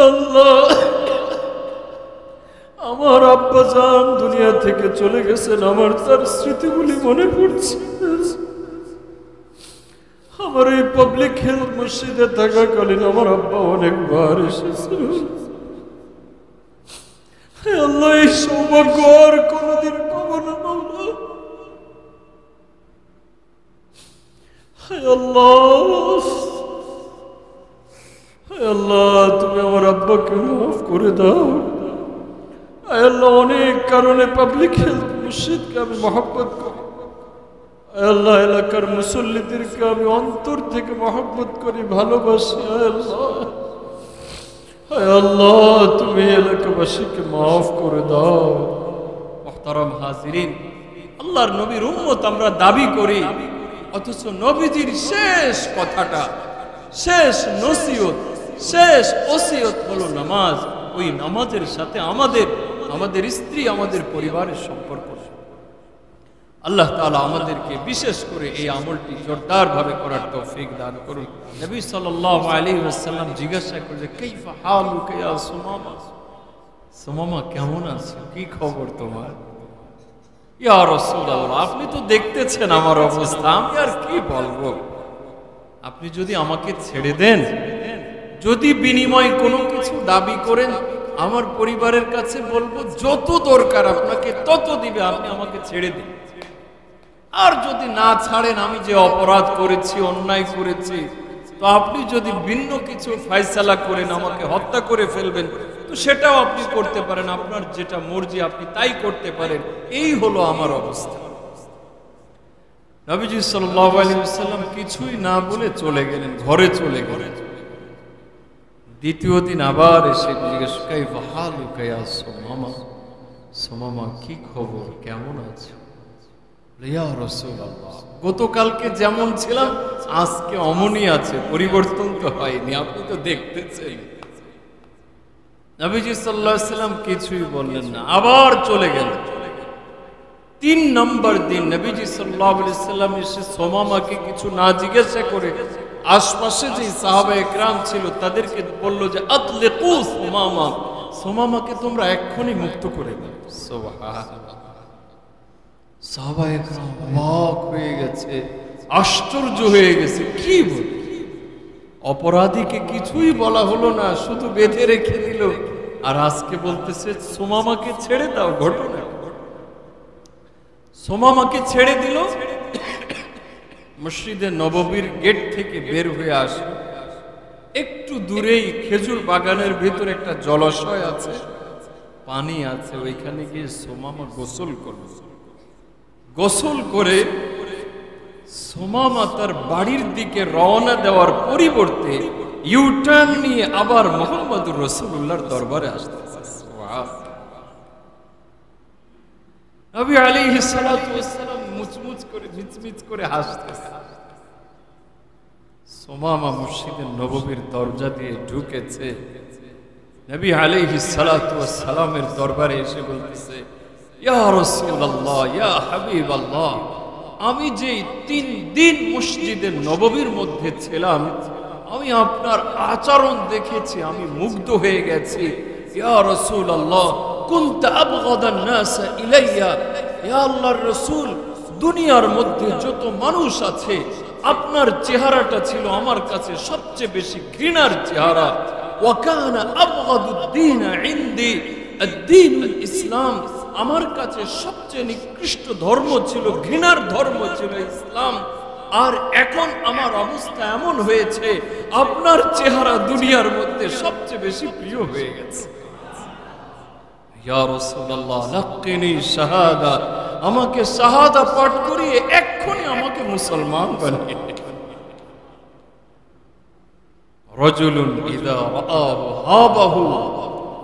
আল্লাহ, আমার আব্বা জান দুনিয়া থেকে চলে গেছেন, আমার তার স্মৃতিগুলি মনে পড়ছে। আমার এই পাবলিক হেলথ মসজিদে থাকাকালীন আমার আব্বা অনেকবার এসেছিল। আল্লাহ, এই সৌভাগ্য আর কোনদিন পাবো না আল্লাহ। আল্লাহ, আল্লাহ, তুমি আমার আব্বাকে মাফ করে দাও। আল্লাহ, অনেক কারণে পাবলিক হেলথ মসজিদকে আমি মহব্বত করি। আল্লাহ, এলাকার মুসল্লিদেরকে আমি অন্তর থেকে মহব্বত করি, ভালোবাসি। আল্লাহ, তুমি এলাকাবাসীকে মাফ করে দাও। মুহতারাম হাজিরিন, আল্লাহর নবীর উম্মত আমরা দাবি করি, অথচ নবীজির শেষ কথাটা, শেষ নসিহত, শেষ ওসিয়ত হলো নামাজ। ওই নামাজের সাথে আমাদের স্ত্রী, আমাদের পরিবারের সম্পর্ক। আল্লাহ তাআলা আমাদেরকে বিশেষ করে এই আমলটি জোরদার ভাবে করার তৌফিক দান করুন। নবী সাল্লাল্লাহু আলাইহি ওয়াসাল্লাম জিজ্ঞাসা করলেন, কাইফা হালুকা ইয়া সুমামা? সুমামা, কেমন আছো? কি খবর তোমার? ইয়া রাসূলুল্লাহ, আপনি তো দেখতেছেন আমার অবস্থা, আমি আর কি বলবো। আপনি যদি আমাকে ছেড়ে দেন, যদি বিনিময় কোনো কিছু দাবি করেন, আমার পরিবারের কাছে বলবো যত দরকার আপনাকে তত দিবে, আপনি আমাকে ছেড়ে দিন। আর যদি না ছাড়েন, আমি যে অপরাধ করেছি, অন্যায় করেছি, তো আপনি যদি ভিন্ন কিছু ফয়সালা করেন, আমাকে হত্যা করে ফেলবেন, তো সেটাও আপনি করতে পারেন। আপনার যেটা মর্জি আপনি তাই করতে পারেন। এই হলো আমার অবস্থা। নবীজি সাল্লাল্লাহু আলাইহি ওয়াসাল্লাম কিছুই না বলে চলে গেলেন, ঘরে চলে গেলেন। দ্বিতীয় দিন আবার এসে জিজ্ঞেস, কাইফা হালুকা ইয়া সুমামা? সুমামা, কি খবর, কেমন আছো? ইয়া রাসূলুল্লাহ, গতকালকে যেমন ছিলাম আজকে অমনই আছে, পরিবর্তন তো হয়নি, আপনি তো দেখতেছেন। নবীজি সাল্লাল্লাহু আলাইহি ওয়াসাল্লাম কিছুই বললেন না, আবার চলে গেলেন। 3 নম্বর দিন নবীজি সাল্লাল্লাহু আলাইহি ওয়াসাল্লাম এসে সুমামাকে কিছু না জিজ্ঞাসা করে আশপাশে যে সাহাবায়ে কেরাম ছিল তাদেরকে বলল যে, আতলিকু সুমামা, সুমামাকে তোমরা এক্ষুনি মুক্ত করে দাও। সুবহানাল্লাহ। সাহাবায়ে কেরাম অবাক হয়ে গেছে, আশ্চর্য হয়ে গেছে। কি বল, অপরাধীকে কিছুই বলা হলো না, শুধু বেঁধে রেখে দিল, আর আজকে বলতেছে সুমামাকে ছেড়ে দাও। ঘটনা, সুমামাকে ছেড়ে দিল। মসজিদে নববীর গেট থেকে বের হয়ে আসে, একটু দূরেই খেজুর বাগানের ভিতরে একটা জলাশয় আছে, পানি আছে, ওইখানে গিয়ে সুমামা গোসল করল। গোসল করে সুমামা তার বাড়ির দিকে রওনা দেওয়ার পরিবর্তে ইউটার্ন নিয়ে আবার মুহাম্মদুর রাসূলুল্লাহর দরবারে আসতেছে। নবী আলাইহিস সালাতু ওয়াস সালাম মুচমুচ করে মিচমিচ করে হাসতেছে। সুমামা মসজিদের নববীর দরজা দিয়ে ঢুকেছে। নবী আলাইহিস সালাতু ওয়াস সালামের দরবারে এসে বলতেছে, ইয়া রাসূলুল্লাহ, ইয়া হাবিবাল্লাহ, আমি যে 3 দিন মসজিদের নববীর মধ্যে ছিলাম, আমি আপনার আচরণ দেখেছি, আমি মুগ্ধ হয়ে গেছি। ইয়া রাসূলুল্লাহ, কুনতা আবগাদান নাস ইলাইয়া, ইয়া আল্লাহর রাসূল, দুনিয়ার মধ্যে যত মানুষ আছে আপনার চেহারাটা ছিল আমার কাছে সবচেয়ে বেশি ঘৃণার চেহারা। ওয়া কানা আবগাদুদ্দীন ইনদি আদ-দীনুল ইসলাম, আমার কাছে সবচেয়ে নিকৃষ্ট ধর্ম ছিল, ঘৃণার ধর্ম ছিল ইসলাম। আর এখন আমার অবস্থা এমন হয়েছে, আপনার চেহারা দুনিয়ার মধ্যে সবচেয়ে বেশি প্রিয় হয়ে গেছে। ইয়া রাসূলুল্লাহ, লাক্কিনি শাহাদা, আমাকে শাহাদা পাঠ করিয়ে এক্ষুনি আমাকে মুসলমান বানিয়ে দিন। রাজুলুন ইযা রাআহু হাবাহু,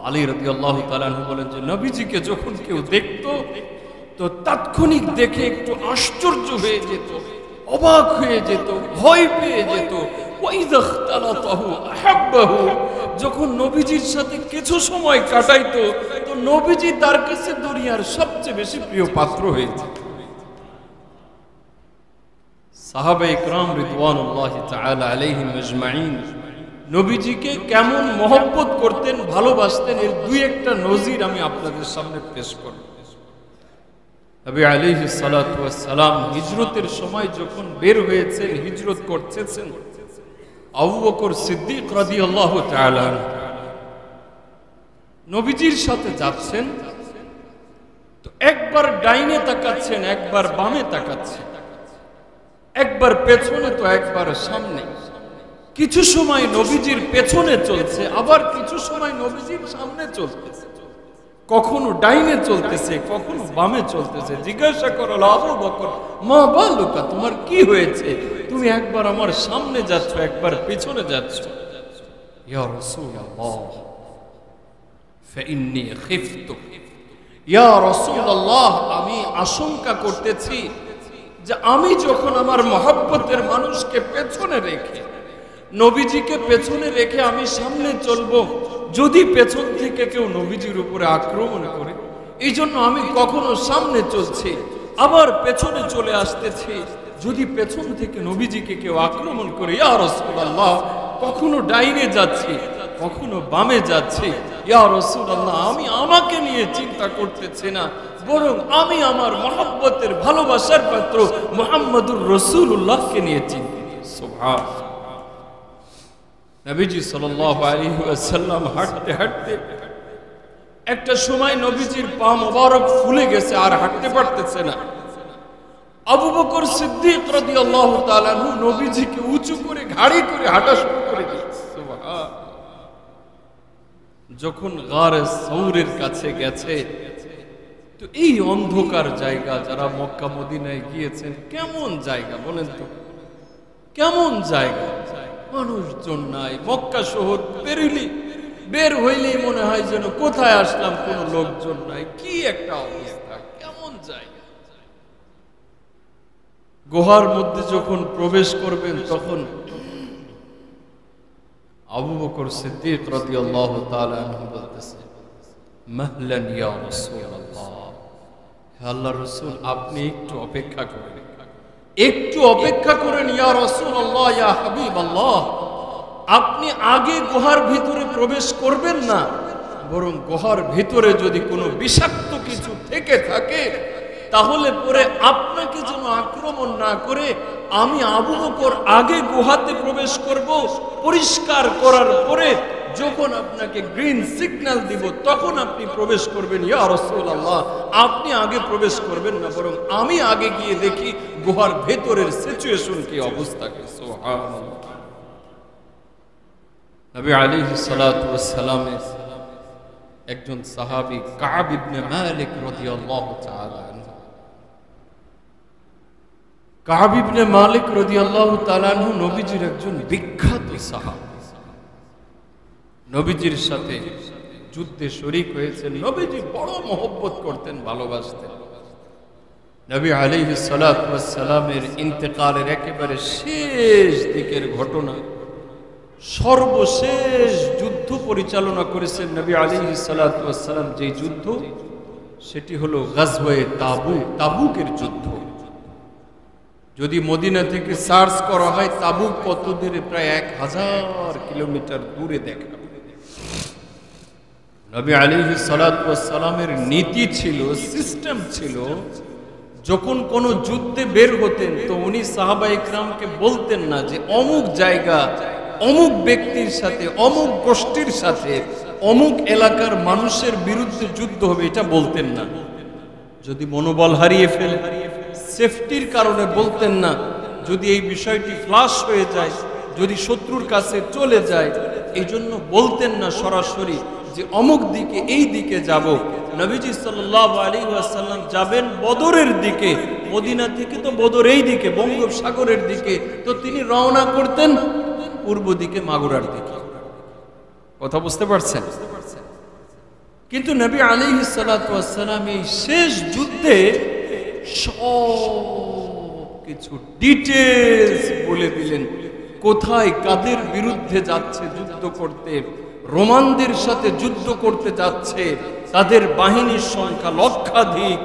আলী রাদিয়াল্লাহু তাআলা আনহু বলেন যে নবীজিকে যখন কেউ দেখতো তো তাৎক্ষণিক দেখে একটু আশ্চর্য হয়ে যেত, অবাক হয়ে যেত, ভয় পেয়ে যেত। ওয়া ইযা ইখতালাতাহু আহাব্বাহু, যখন নবীজির সাথে কিছু সময় কাটাইতো তো নবীজি তার কাছে দুনিয়ার সবচেয়ে বেশি প্রিয় পাত্র হয়ে যেত। সাহাবায়ে কেরাম রিদওয়ানুল্লাহি তাআলা আলাইহিম আজমাইন নবীজিকে কেমন মহব্বত করতেন, ভালোবাসতেন, এর দুই একটা নজির আমি আপনাদের সামনে পেশ করব। নবী আলাইহিস সালাতু ওয়াস সালাম হিজরতের সময় যখন বের হয়েছেন, হিজরত করতেছেন, আবু বকর সিদ্দিক রাদিয়াল্লাহু তাআলা নবীজির সাথে যাচ্ছেন, তো একবার ডাইনে তাকাচ্ছেন, একবার বামে তাকাচ্ছেন, একবার পেছনে তো একবার সামনে। কিছু সময় নবীজির পেছনে চলছে, আবার কিছু সময় নবীজির সামনে চলতেছে, কখনো ডাইনে চলতেছে, কখনো বামে চলতেছে। জিজ্ঞাসা করল, আবু বকর মা বালুকা, তোমার কি হয়েছে? তুমি একবার আমার সামনে যাচ্ছ, একবার পেছনে যাচ্ছ। ইয়া রাসূলুল্লাহ ফাইন্নী খিফতু, ইয়া রাসূলুল্লাহ আমি আশঙ্কা করতেছি যে আমি যখন আমার মহব্বতের মানুষকে পেছনে রেখে, নবীজিকে পেছনে রেখে আমি সামনে চলবো, যদি পেছন থেকে কেউ নবীজির উপরে আক্রমণ করে, এই জন্য আমি কখনো সামনে চলছি, আবার পেছনে চলে আসতেছি, যদি পেছন থেকে নবীজিকে কেউ আক্রমণ করে। ইয়া রাসূলুল্লাহ, কখনো ডাইনে যাচ্ছি, কখনো বামে যাচ্ছি। ইয়া রাসূলুল্লাহ, আমি আমাকে নিয়ে চিন্তা করতেছি না, বরং আমি আমার মহব্বতের ভালোবাসার পাত্র মুহাম্মদুর রাসূলুল্লাহকে নিয়ে চিন্তিত। সুবহানাল্লাহ। নবীজি সাল্লাল্লাহু আলাইহি ওয়াসাল্লাম হাঁটতে হাঁটতে একটা সময় নবীজির পা মোবারক ফুলে গেছে, আর হাঁটতে পারতেছে না। আবু বকর সিদ্দিক রাদিয়াল্লাহু তাআলা নবীজিকে উঁচু করে ঘাড়ি করে হাঁটা শুরু করে দিয়েছে। সুবহানাল্লাহ। যখন গারে সৌরের কাছে গেছে, তো এই অন্ধকার জায়গা, যারা মক্কা মদিনায় গিয়েছেন, কেমন জায়গা বলেন তো, কেমন জায়গা, মানুষজন নাই। মক্কা শহর বের হইলেই মনে হয় যেন কোথায় আসলাম, কোনো লোকজন নাই, কি একটা অবস্থা, কেমন জায়গা। গুহার মধ্যে যখন প্রবেশ করবেন, তখন আবু বকর সিদ্দিক রাদিয়াল্লাহু তাআলা আনহু বলতেছে, মাহলান ইয়া রাসূলুল্লাহ, হে আল্লাহর রাসূল, আপনি একটু অপেক্ষা করেন, একটু অপেক্ষা করেন। ইয়া রাসূলুল্লাহ, ইয়া হাবিবাল্লাহ, আপনি আগে গুহার ভিতরে প্রবেশ করবেন না, বরং গুহার ভিতরে যদি কোনো বিষাক্ত কিছু থেকে থাকে, তাহলে পরে আপনাকে যেন আক্রমণ না করে আমি আবু বকর আগে গুহাতে প্রবেশ করব, পরিষ্কার করার পরে যখন আপনাকে গ্রিন সিগন্যাল দিব তখন আপনি প্রবেশ করবেন। ইয়া রাসূলুল্লাহ, আপনি আগে প্রবেশ করবেন না, বরং আমি আগে গিয়ে দেখি গুহার ভেতরের সিচুয়েশন কি অবস্থা। সুবহানাল্লাহ। নবী আলাইহিস সালাতু ওয়াস সালামের একজন সাহাবী কাব ইবনে মালিক রাদিয়াল্লাহু তাআলা আনহু, কাব ইবনে মালিক রাদিয়াল্লাহু তাআলা আনহু নবীজির একজন বিখ্যাত সাহাবী, নবীজির সাথে যুদ্ধে শরীক হয়েছেন, নবীজি বড় মহব্বত করতেন, ভালোবাসতেন। নবী আলাইহিস সালাতু ওয়াস সালামের ইন্তেকালের একেবারে শেষ দিকের ঘটনা, সর্বশেষ যুদ্ধ পরিচালনা করেছেন নবী আলাইহিস সালাতু ওয়াস সালাম। যে যুদ্ধ, সেটি হলো গাজওয়ে তাবুক, তাবুকের যুদ্ধ। যদি মদিনা থেকে সার্চ করা হয়, তাবুক কত দূরে, প্রায় 1000 কিলোমিটার দূরে দেখা। নবী আলাইহিস সালাতু ওয়াস সালামের নীতি ছিল, সিস্টেম ছিল, যখন কোন যুদ্ধে বের হতেন তো উনি সাহাবা ইকরামকে বলতেন না যে অমুক জায়গা, অমুক ব্যক্তির সাথে, অমুক গোষ্ঠীর সাথে, অমুক এলাকার মানুষের বিরুদ্ধে যুদ্ধ হবে, এটা বলতেন না। যদি মনোবল হারিয়ে ফেলে, সেফটির কারণে বলতেন না। যদি এই বিষয়টি ফ্লাশ হয়ে যায়, যদি শত্রুর কাছে চলে যায়, এই জন্য বলতেন না সরাসরি যে অমুক দিকে, এই দিকে যাব। নবীজি সাল্লাল্লাহু আলাইহি ওয়াসাল্লাম যাবেন বদরের দিকে, মদিনা থেকে তো বদর এই দিকে, বঙ্গোপসাগরের দিকে, তো তিনি রওনা করতেন পূর্ব দিকে, মাগুরার দিকে। কথা বুঝতে পারছেন? কিন্তু নবী আলাইহিস সালাতু ওয়াস সালাম এই শেষ যুদ্ধে সব কিছু ডিটেইলস বলে দিলেন, কোথায় কাদের বিরুদ্ধে যাচ্ছে যুদ্ধ করতে, রোমানদের সাথে যুদ্ধ করতে যাচ্ছে, তাদের বাহিনীর সংখ্যা লক্ষাধিক,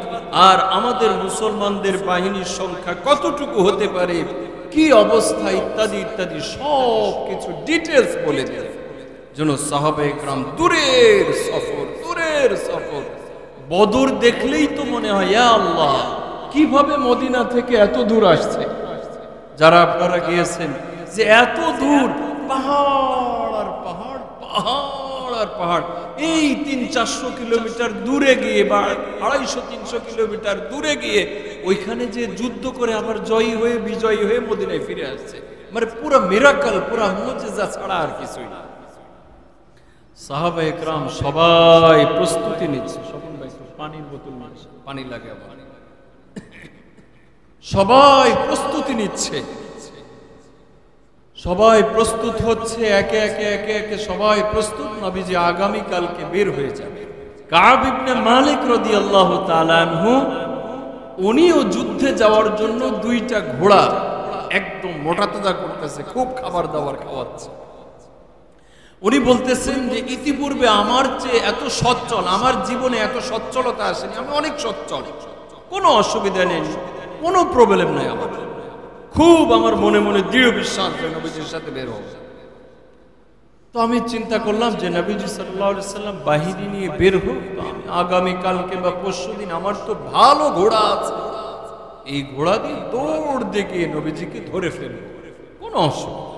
আর আমাদের মুসলমানদের বাহিনীর সংখ্যা কতটুকু হতে পারে, কি অবস্থা ইত্যাদি ইত্যাদি সব কিছু ডিটেলস বলে দিলেন। যেন সাহাবায়ে কেরাম দূরের সফর বদর দেখলেই তো মনে হয় ইয়া আল্লাহ, কিভাবে মদিনা থেকে এত দূর আসছে। যারা আপনারা গিয়েছেন যে এত দূর, পাহাড় আর পাহাড়, পাহাড় আর পাহাড়, এই 300-400 কিলোমিটার দূরে গিয়ে বা 250-300 কিলোমিটার দূরে গিয়ে ওইখানে যে যুদ্ধ করে আবার জয়ী হয়ে বিজয়ী হয়ে মদিনায় ফিরে আসছে, মানে পুরো মিরাকল, পুরো মুজিজা ছাড়া আর কিছুই না। সাহাবায়ে কেরাম সবাই প্রস্তুতি নিচ্ছে। স্বপন ভাই পানির বোতল নিয়ে, পানি লাগে আমার। সবাই প্রস্তুতি নিচ্ছে, সবাই প্রস্তুত হচ্ছে, একে একে সবাই প্রস্তুত। নবীজি আগামী কালকে বের হয়ে যাবে। কাব ইবনে মালিক রাদিয়াল্লাহু তাআলা আনহু, উনিও যুদ্ধে যাওয়ার জন্য 2টা ঘোড়া একদম মোটাতাজা করতেছে, খুব খাবার দাবার খাওয়াচ্ছে। উনি বলতেছেন যে ইতিপূর্বে আমার চেয়ে এত সচ্ছল, আমার জীবনে এত সচ্ছলতা আসেনি, আমি অনেক সচ্ছল, কোনো অসুবিধা নেই, কোনো প্রবলেম নাই আমার। খুব আমার মনে মনে দৃঢ় বিশ্বাস যে নবীজির সাথে বের হব। তো আমি চিন্তা করলাম যে নবীজি সাল্লাল্লাহু আলাইহি সাল্লাম বাহিনী নিয়ে বের হোক, তো আমি আগামী কালকে বা পরশুদিন আমার তো ভালো ঘোড়া আছে, এই ঘোড়া দিয়ে দৌড় দিয়ে গিয়ে নবীজিকে ধরে ফেলব, কোনো অসুবিধা।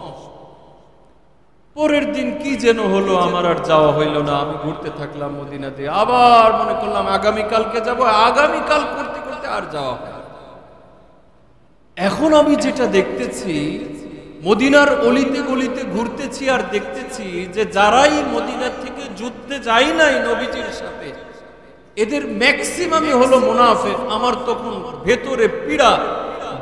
পরের দিন কি যেন হলো, আমার আর যাওয়া হইল না। আমি ঘুরতে থাকলাম মদিনাতে, আবার মনে করলাম আগামী কালকে যাব, আগামীকাল করতে করতে আর যাওয়া হয়। এখন আমি যেটা দেখতেছি, মদিনার অলিতে গলিতে ঘুরতেছি আর দেখতেছি যে যারাই মদিনা থেকে যুদ্ধে যায় নাই নবীজির সাথে, এদের ম্যাক্সিমামই হলো মুনাফিক। আমার তখন ভেতরে পীড়া,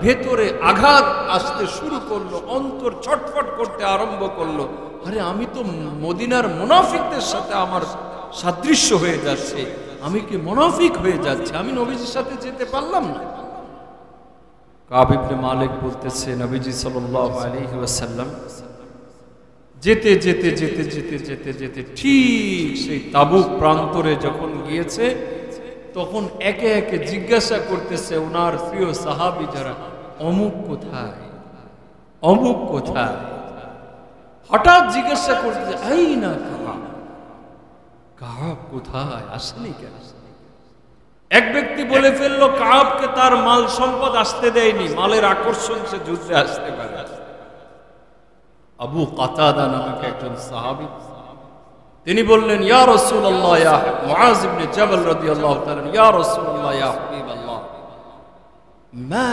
ভেতরে আঘাত আসতে শুরু করলো, অন্তর ছটফট করতে আরম্ভ করলো। আরে আমি তো মদিনার মুনাফিকদের সাথে আমার সাদৃশ্য হয়ে যাচ্ছে, আমি কি মুনাফিক হয়ে যাচ্ছে, আমি নবীজির সাথে যেতে পারলাম না। কাব ইবনে মালিক বলতেছে নবীজি সাল্লাল্লাহু আলাইহি ওয়াসাল্লাম যেতে যেতে যেতে যেতে যেতে যেতে ঠিক সেই তাবুক প্রান্তরে যখন গিয়েছে, তখন একে একে জিজ্ঞাসা করতেছে ওনার প্রিয় সাহাবী যারা, অমুক কোথায়, অমুক কোথায়। হঠাৎ জিজ্ঞাসা করতেছে আইনা কাব, কাব কোথায়, আসেনি কেন? এক ব্যক্তি বলে ফেললো কাবকে তার মাল সম্পদ আসতে দেয়নি, মালের আকর্ষণ সে যুদ্ধে আসতে পারে। আবু কাতাদা নামক একজন সাহাবী, তিনি বললেন ইয়া রাসূলুল্লাহ, ইয়া মুআজ ইবনে জাবাল রাদিয়াল্লাহু তাআলা, ইয়া রাসূলুল্লাহ, ইয়া হাবিবাল্লাহ, মা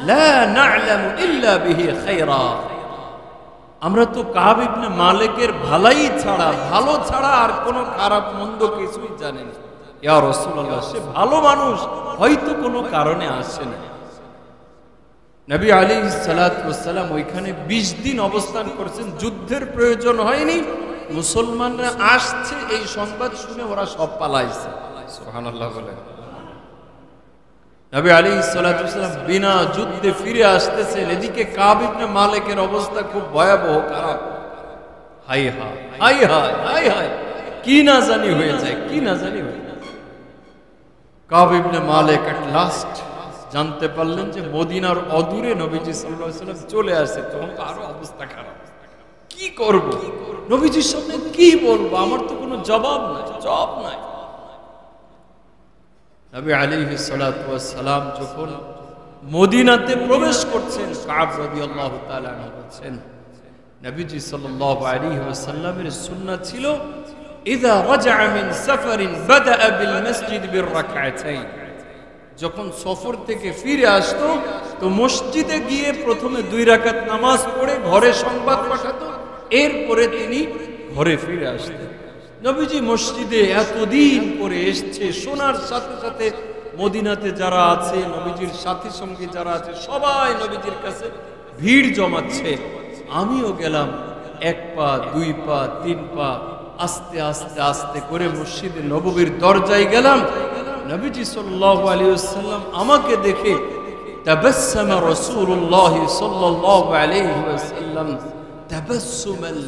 লা না'লামু ইল্লা বিহি খায়রা। আমরা তো কাব ইবনে মালিকের ভালাই ছাড়া, ভালো ছাড়া আর কোনো খারাপ মন্দ কিছুই জানি না। ইয়া রাসূলুল্লাহ, সে ভালো মানুষ, হয়তো কোনো কারণে আসে না। নবী আলাইহিস সালাতু ওয়াস সালাম ওইখানে 20 দিন অবস্থান করেছেন, যুদ্ধের প্রয়োজন হয়নি। মুসলমানরা আসছে এই সংবাদ শুনে ওরা সব পালাইছে। সুবহানাল্লাহ বলেন। নবী আলাইহিস সালাতু ওয়াস সালাম বিনা যুদ্ধে ফিরে আসতেছেন, এদিকে কাব ইবনে মালিকের অবস্থা খুব ভয়াবহ, খারাপ। হায় হায় হায় হায় হায় হায়, কি না জানি হয়ে যায়, কি না জানি হয়ে যায়। কাব ইবনে মালিক এট লাস্ট জানতে পারলেন যে মদিনার অদূরে নবীজি সাল্লাল্লাহু আলাইহি ওয়াসাল্লাম চলে আসে। তখন তো আরো অবস্থা খারাপ, কি করব, নবীজির সামনে কি বলবো, আমার তো কোনো জবাব নাই, জবাব নাই। নবী আলাইহিস সালাতু ওয়াস সালাম যখন মদিনাতে প্রবেশ করছেন, কাব রাদিয়াল্লাহু তাআলা আনহু বলেন, নবীজি সাল্লাল্লাহু আলাইহি ওয়াসাল্লামের সুন্নাত ছিল ইযা রাজা'a মিন সাফারিন বাদা'a বিল মসজিদ বির রাকআতাইন। যখন সফর থেকে ফিরে আসতো তো মসজিদে গিয়ে প্রথমে 2 রাকাত নামাজ পড়ে ঘরে সংবাদ পাঠাতো, এরপরে তিনি ঘরে ফিরে আসতেন। নবীজি মসজিদে এতদিন পরে এসছে, শোনার সাথে সাথে মদিনাতে যারা আছে, নবীজির সাথী সঙ্গী যারা আছে, সবাই নবীজির কাছে ভিড় জমাচ্ছে। আমিও গেলাম, 1 পা 2 পা 3 পা আস্তে আস্তে আস্তে করে মসজিদে নববীর দরজায় গেলাম। নবীজি সাল্লাল্লাহু আলাইহি ওয়াসাল্লাম আমাকে দেখে তাবাসসামা রাসূলুল্লাহ সাল্লাল্লাহু আলাইহি ওয়াসাল্লাম তাবাসসুমাল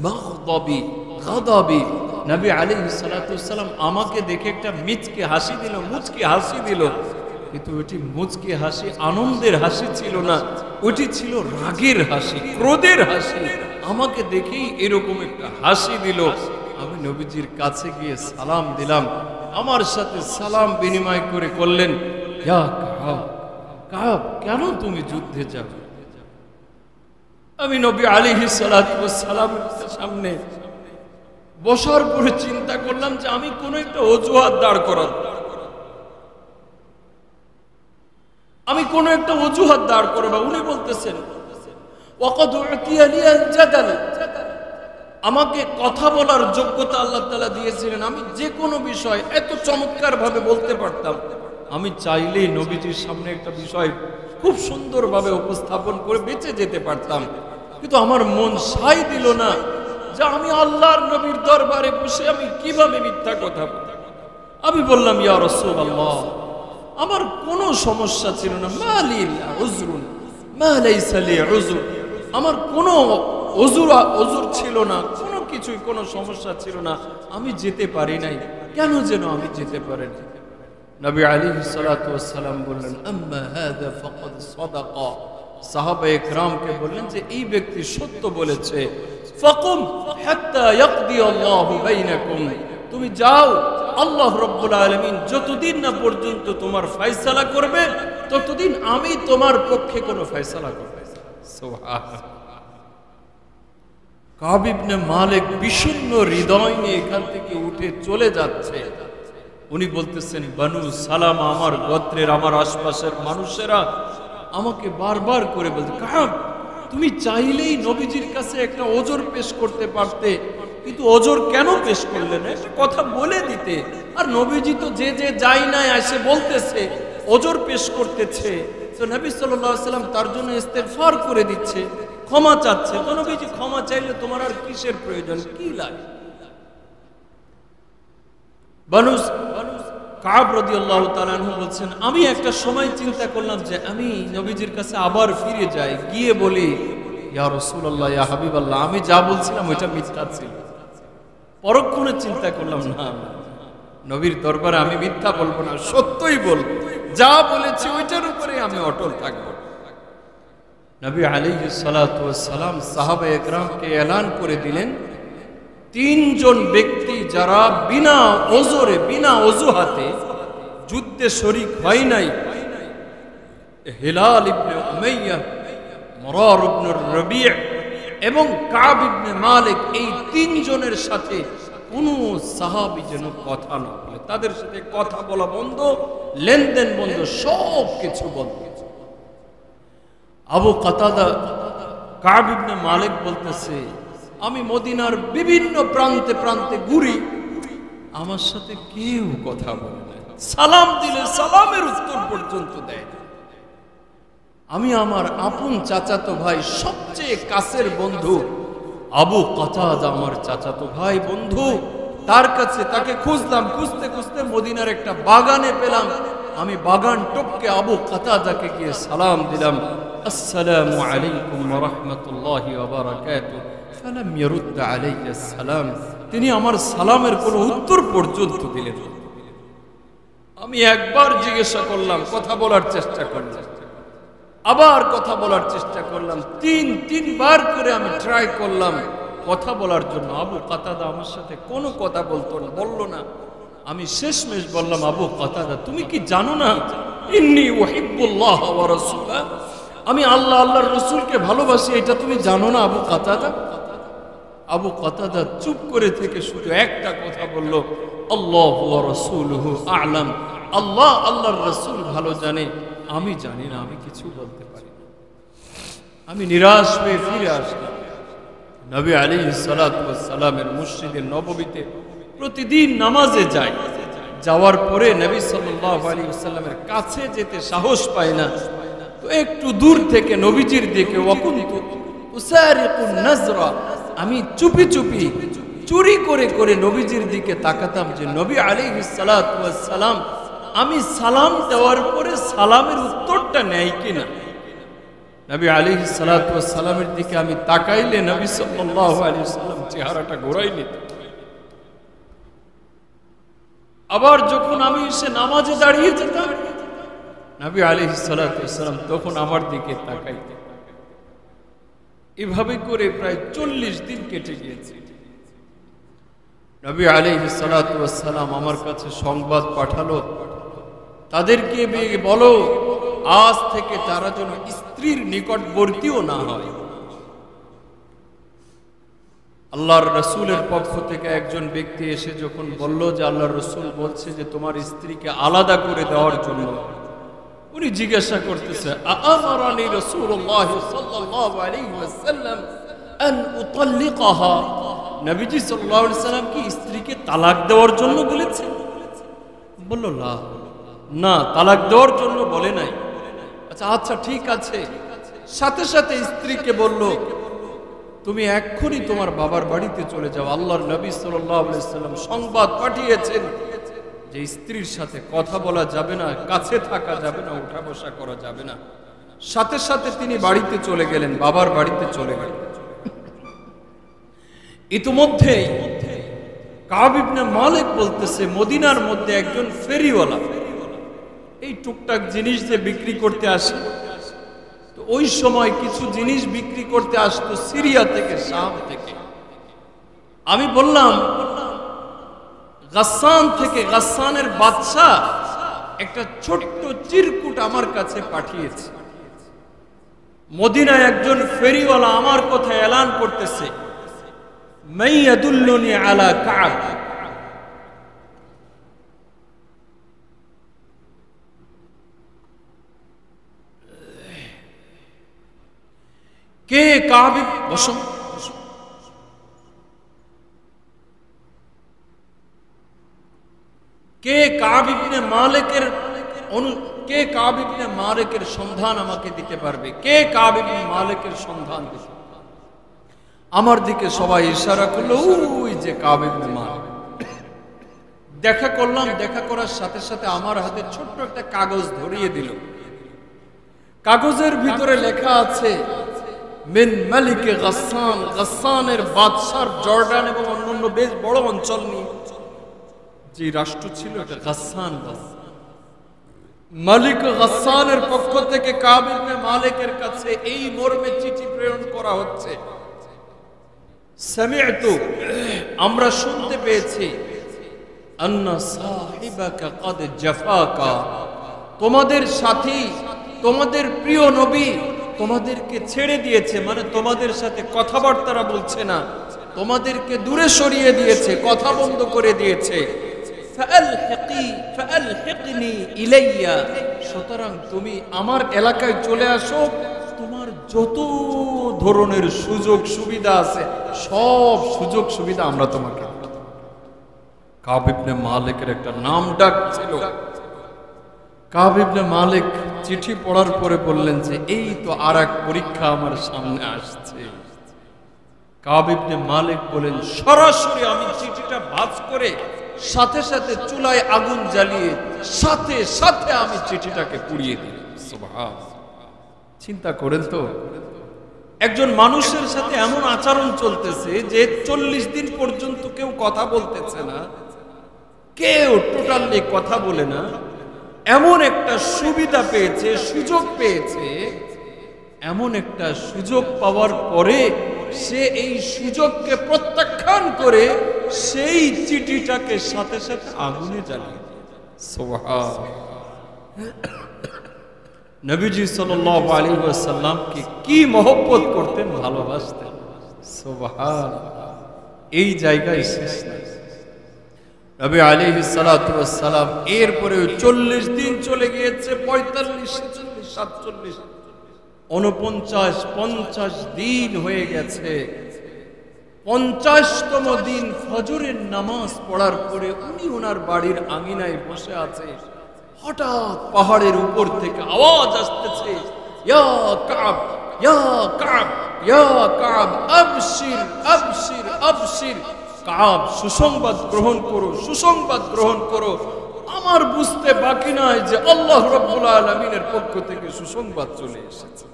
মাগদাবি গাদাবি। নবী আলাইহিস সালাতু ওয়াসাল্লাম আমাকে দেখে একটা মিচকে হাসি দিল, মুচকি হাসি দিল, কিন্তু এটি মুচকি হাসি আনন্দের হাসি ছিল না, ওটি ছিল রাগের হাসি, ক্রোধের হাসি। আমাকে দেখেই এরকম একটা হাসি দিল। আমি নবীজির কাছে গিয়ে সালাম দিলাম, আমার সাথে সালাম বিনিময় করে করলেন, ইয়া কাব, কাব কেন তুমি যুদ্ধে যাবে? আমি নবী আলাইহিস সালাতু ওয়াস সালামের সামনে বসার পরে চিন্তা করলাম যে আমি কোন একটা অজুহাত দাঁড় করাবো, আমি কোন একটা অজুহাত দাঁড় করাবো। উনি বলতেছেন ওয়াকাদ উতিয়া লিয়াল জাদাল, আমাকে কথা বলার যোগ্যতা আল্লাহ তাআলা দিয়েছিলেন, আমি যে কোনো বিষয় এত চমৎকার ভাবে বলতে পারতাম। আমি চাইলেই নবীজির সামনে একটা বিষয় খুব সুন্দরভাবে উপস্থাপন করে বেঁচে যেতে পারতাম, কিন্তু আমার মন সায় দিল না যে আমি আল্লাহর নবীর দরবারে বসে আমি কিভাবে মিথ্যা কথা বলব। আমি বললাম, ইয়া রাসূলুল্লাহ, আমার কোনো সমস্যা ছিল না, মালি উযরুন মা লাইসা লি উযর, আমার কোনো ওজুর ছিল না, কোনো কিছুই কোনো সমস্যা ছিল না, আমি যেতে পারি নাই। কেন যেন আমি যেতে পারি না? নবী আলাইহিস সালাতু ওয়াস সালাম বললেন, আম্মা হাযা ফাকাদ সাদাকা। সাহাবায়ে কেরামকে বললেন যে এই ব্যক্তি সত্য বলেছে। ফাকুম হাত্তা ইয়াকদি আল্লাহু বাইনাকুম, তুমি যাও, আল্লাহ রাব্বুল আলামিন যতদিন না পর্যন্ত তোমার ফয়সালা করবে ততদিন আমি তোমার পক্ষে কোনো ফয়সালা করব। সুবহানাল্লাহ। কাব ইবনে মালিক বিষণ্ণ হৃদয় নিয়ে এখান থেকে উঠে চলে যাচ্ছে। উনি বলতেছেন, বানু সালামা, আমার গোত্রের, আমার আশপাশের মানুষেরা আমাকে বারবার করে বলতে, কাব তুমি চাইলেই নবীজির কাছে একটা ওজর পেশ করতে পারতে, কিন্তু ওজর কেন পেশ করলে না? একটা কথা বলে দিতে। আর নবীজি তো যে যে যাই নাই এসে বলতেছে, ওজর পেশ করতেছে, তো নবী সাল্লাল্লাহু আলাইহি ওয়াসাল্লাম তার জন্য ইস্তেগফার করে দিচ্ছে, ক্ষমা চাচ্ছে। তো নবীজি ক্ষমা চাইলে তোমার আর কিসের প্রয়োজন, কি লাগে? বানু কাব রাদিয়াল্লাহু তাআলা আনহু বলছেন, আমি একটা সময় চিন্তা করলাম যে আমি নবীজির কাছে আবার ফিরে যাই, গিয়ে বলি, ইয়া রাসূলুল্লাহ, ইয়া হাবিবাল্লাহ, আমি যা বলছিলাম ওইটা মিথ্যা ছিল। পরক্ষণে চিন্তা করলাম, না, নবীর দরবারে আমি মিথ্যা বলবো না, সত্যই বলবো, যা বলেছি ওইটার উপরে আমি অটল থাকবো। নবী আলাইহিস সালাতু ওয়াস সালাম সাহাবায়ে কেরামকে এলান করে দিলেন, তিনজন ব্যক্তি যারা বিনা ওজরে, বিনা অজুহাতে যুদ্ধে শরীক হয় নাই, হিলাল ইবনে উমাইয়া, মুরার ইবনে রবি' এবং কাব ইবনে মালিক, এই তিনজনের সাথে কোনো সাহাবী যেন কথা না বলে, তাদের সাথে কথা বলা বন্ধ, লেনদেন বন্ধ, সব কিছু বন্ধ। আবু কাতাদা কাব ইবনে মালিক বলতেছে, আমি মদিনার বিভিন্ন প্রান্তে প্রান্তে ঘুরি, আমার সাথে কেউ কথা বলে না, সালাম দিলে সালামের উত্তর পর্যন্ত দেয় না। আমি আমার আপন চাচাতো ভাই, সবচেয়ে কাছের বন্ধু আবু কাতাদা, আমার চাচাতো ভাই বন্ধু, তার কাছে তাকে খুঁজলাম, খুঁজতে খুঁজতে মদিনার একটা বাগানে পেলাম। আমি বাগান টপকে আবু কাতাদাকে গিয়ে সালাম দিলাম, আসসালামু আলাইকুম ওয়া রাহমাতুল্লাহি ওয়া বারাকাতুহু। ফালাম ইয়ারুদ্দ আলাইয়া সালাম, তিনি আমার সালামের কোনো উত্তর পর্যন্ত দিলেন না। আমি একবার জিজ্ঞাসা করলাম, কথা বলার চেষ্টা করলাম, আবার কথা বলার চেষ্টা করলাম, তিনবার করে আমি ট্রাই করলাম কথা বলার জন্য। আবু কাতাদা আমার সাথে কোনো কথা বললো না। আমি শেষমেশ বললাম, আবু কাতাদা, তুমি কি জানো না, ইন্নী উহিব্বুল্লাহ ওয়া রাসূলা, আমি আল্লাহ, আল্লাহর রাসূলকে ভালোবাসি, এটা তুমি জানো না আবু কাতাদা? আবু কাতাদা চুপ করে থেকে শুধু একটা কথা বলল, আল্লাহু ওয়া রাসূলুহু আ'লাম, আল্লাহ, আল্লাহর রাসূল ভালো জানে, আমি জানি না, আমি কিছু বলতে পারি না। আমি নিরাশ হয়ে ফিরে আসলাম। নবী আলাইহিস সালাতু ওয়াস সালামের মসজিদে নববীতে প্রতিদিন নামাজে যাই, যাওয়ার পরে নবী সাল্লাল্লাহু আলাইহি ওয়াসাল্লামের কাছে যেতে সাহস পাই না, তো একটু দূর থেকে নবীজির দিকে, ওয়াকুনতু উসারিকুন নাজরা, আমি চুপি চুপি চুরি করে করে নবীজির দিকে তাকাতাম যে নবী আলাইহিস সালাতু ওয়াস সালাম আমি সালাম দেওয়ার পরে সালামের উত্তরটা নেয় কিনা। নবী আলাইহিস সালাতু ওয়াস সালামের দিকে আমি তাকাইলে নবী সাল্লাল্লাহু আলাইহি ওয়াসাল্লাম চেহারাটা ঘোরাই নিত। আবার যখন আমি এসে নামাজে দাঁড়িয়ে যেতাম, নবী আলাইহিস সালাতু ওয়াস সালাম তখন আমার দিকে তাকাইতেন। এভাবে করে প্রায় 40 দিন কেটে গিয়েছে। নবী আলাইহিস সালাতু ওয়াস সালাম আমার কাছে সংবাদ পাঠালো, তাদেরকে বলো আজ থেকে তারা যেন স্ত্রীর নিকটবর্তীও না হয়। আল্লাহর রাসূলের পক্ষ থেকে একজন ব্যক্তি এসে যখন বলল যে আল্লাহর রাসূল বলছে যে তোমার স্ত্রীকে আলাদা করে দেওয়ার জন্য, উনি জিজ্ঞাসা করতেছে আমারানি রাসূলুল্লাহ সাল্লাল্লাহু আলাইহি ওয়াসাল্লাম আন উতাল্লিকাহা, নবীজি সাল্লাল্লাহু আলাইহি ওয়াসাল্লাম কি স্ত্রীকে তালাক দেওয়ার জন্য বলেছেন? বলল না, তালাক দেওয়ার জন্য বলে নাই। আচ্ছা ঠিক আছে। সাথে সাথে স্ত্রীকে বলল তুমি এক্ষুনি তোমার বাবার বাড়িতে চলে যাও। আল্লাহর নবী সাল্লাল্লাহু আলাইহি ওয়াসাল্লাম সংবাদ পাঠিয়েছেন যে স্ত্রীর সাথে কথা বলা যাবে না, কাছে থাকা যাবে না, উঠা বসা করা যাবে না। সাথে সাথে তিনি বাড়িতে চলে গেলেন, বাবার বাড়িতে চলে গেলেন। ইতিমধ্যে কাব ইবনে মালিক বলতেছে মদিনার মধ্যে একজন ফেরিওয়ালা এই টুকটাক জিনিস যে বিক্রি করতে আসে, তো ওই সময় কিছু জিনিস বিক্রি করতে আসতো সিরিয়া থেকে, শাম থেকে। আমি বললাম গাসসান থেকে, গাসসানের বাদশা একটা ছোট্ট চিরকুট আমার কাছে পাঠিয়েছে। মদিনায় একজন ফেরিওয়ালা আমার কথা এলান করতেছে মাইয়াদুল্লুনি আলা কাব, কে কাব বসো, কে কাব ইবনে মালিকের সন্ধান আমাকে দিতে পারবে? কে কাব ইবনে মালিকের সন্ধান দিতে? আমার দিকে সবাই ইশারা করলো, ওই যে কাব ইবনে মালিক। দেখা করলাম, দেখা করার সাথে সাথে আমার হাতে ছোট্ট একটা কাগজ ধরিয়ে দিল। কাগজের ভিতরে লেখা আছে মিন মালিকে গাসসান, গাসসানের বাদশার জর্ডান এবং অন্যান্য বেশ বড় অঞ্চল নিয়ে যে রাষ্ট্র ছিল এটা গাসসান। মালিক গাসসানের পক্ষ থেকে কাব ইবনে মালিকের কাছে এই মর্মে চিঠি প্রেরণ করা হচ্ছে, সামি'তু, আমরা শুনতে পেয়েছি, আন্না সাহিবাকা ক্বাদ জাফাকা, তোমাদের সাথী, তোমাদের প্রিয় নবী তোমাদেরকে ছেড়ে দিয়েছে, মানে তোমাদের সাথে কথাবার্তা বলছে না, তোমাদেরকে দূরে সরিয়ে দিয়েছে, কথা বন্ধ করে দিয়েছে। ফাআলহিকনি ইলাইয়া, সুতরাং তুমি আমার এলাকায় চলে আসো, তোমার যত ধরনের সুযোগ সুবিধা আছে সব সুযোগ সুবিধা আমরা তোমাকে। কাব ইবনে মালিকের একটা নাম ডাক ছিল। কাব ইবনে মালিক চিঠি পড়ার পরে বললেন যে এই তো আরেক পরীক্ষা আমার সামনে আসছে। কাব ইবনে মালিক বলেন সরাসরি আমি চিঠিটা ভাঁজ করে সাথে সাথে চুলায় আগুন জ্বালিয়ে সাথে সাথে আমি চিঠিটাকে পুড়িয়ে দিই। সুবহানাল্লাহ। চিন্তা করেন তো, একজন মানুষের সাথে এমন আচরণ চলতেছে যে 40 দিন পর্যন্ত কেউ কথা বলতেছে না, কেউ টোটালি কথা বলে না, এমন একটা সুবিধা পেয়েছে, সুযোগ পেয়েছে। এমন একটা সুযোগ পাওয়ার পরে সে এই সুযোগকে প্রত্যাখ্যান করে সেই চিঠিটাকে সাথে সাথে আগুনে জ্বালিয়ে দিল। সুবহানাল্লাহ। নবীজি সাল্লাল্লাহু আলাইহি ওয়াসাল্লামকে কি মহব্বত করতেন, ভালোবাসতেন। সুবহানাল্লাহ। এই জায়গায় শেষ নাই। নবী আলাইহিস সালাতু ওয়াস সালাম এরপরে 40 দিন চলে গিয়েছে, 45, 46, 47, 49, 50 দিন হয়ে গেছে। 50তম দিন ফজরের নামাজ পড়ার পরে উনি ওনার বাড়ির আঙিনায় বসে আছে। হঠাৎ পাহাড়ের উপর থেকে আওয়াজ আসতেছে, ইয়া কাব, ইয়া কাব, ইয়া কাব, আবশির, আবশির, আবশির। কাব, সুসংবাদ গ্রহণ করো, সুসংবাদ গ্রহণ করো। আমার বুঝতে বাকি নাই যে আল্লাহ রাব্বুল আলামিনের পক্ষ থেকে সুসংবাদ চলে এসেছে।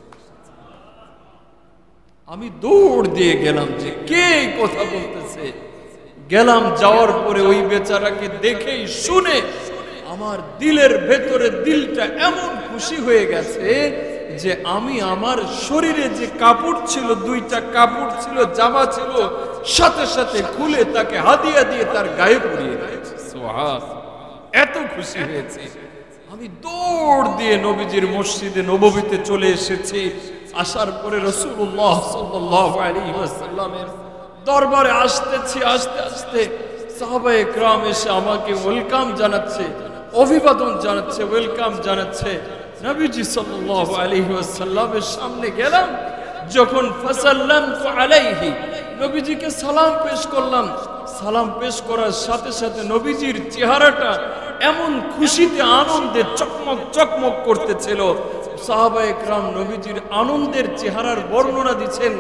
আমি দৌড় দিয়ে গেলাম যে কে কথা বলতেছে। গেলাম, যাওয়ার পরে ওই বেচারাকে দেখেই শুনে আমার দিলের ভেতরে দিলটা এমন খুশি হয়ে গেছে যে আমি আমার শরীরে যে কাপড় ছিল, দুইটা কাপড় ছিল, জামা ছিল, সাথে সাথে খুলে তাকে হাদিয়া দিয়ে তার গায়ে পরিয়ে দিয়েছি। সুবহানাল্লাহ, এত খুশি হয়েছে। আমি দৌড় দিয়ে নবীজির মসজিদে নববীতে চলে এসেছি। আসার পরে রাসূলুল্লাহ সাল্লাল্লাহু আলাইহি ওয়াসাল্লামের দরবারে আসতেছি, আস্তে আস্তে সাহাবায়ে কেরাম এসে আমাকে ওয়েলকাম জানাচ্ছে, অভিবাদন জানাচ্ছে, ওয়েলকাম জানাচ্ছে। নবীজি সাল্লাল্লাহু আলাইহি ওয়াসাল্লামের সামনে গেলাম, যখন ফাসাল্লামতু আলাইহি, নবীজিকে সালাম পেশ করলাম। সালাম পেশ করার সাথে সাথে নবীজির চেহারাটা এমন খুশিতে আনন্দে চকমক চকমক করতেছিল। সাহাবায়ে কেরাম নবীজির আনন্দের চেহারার বর্ণনা দিচ্ছেন।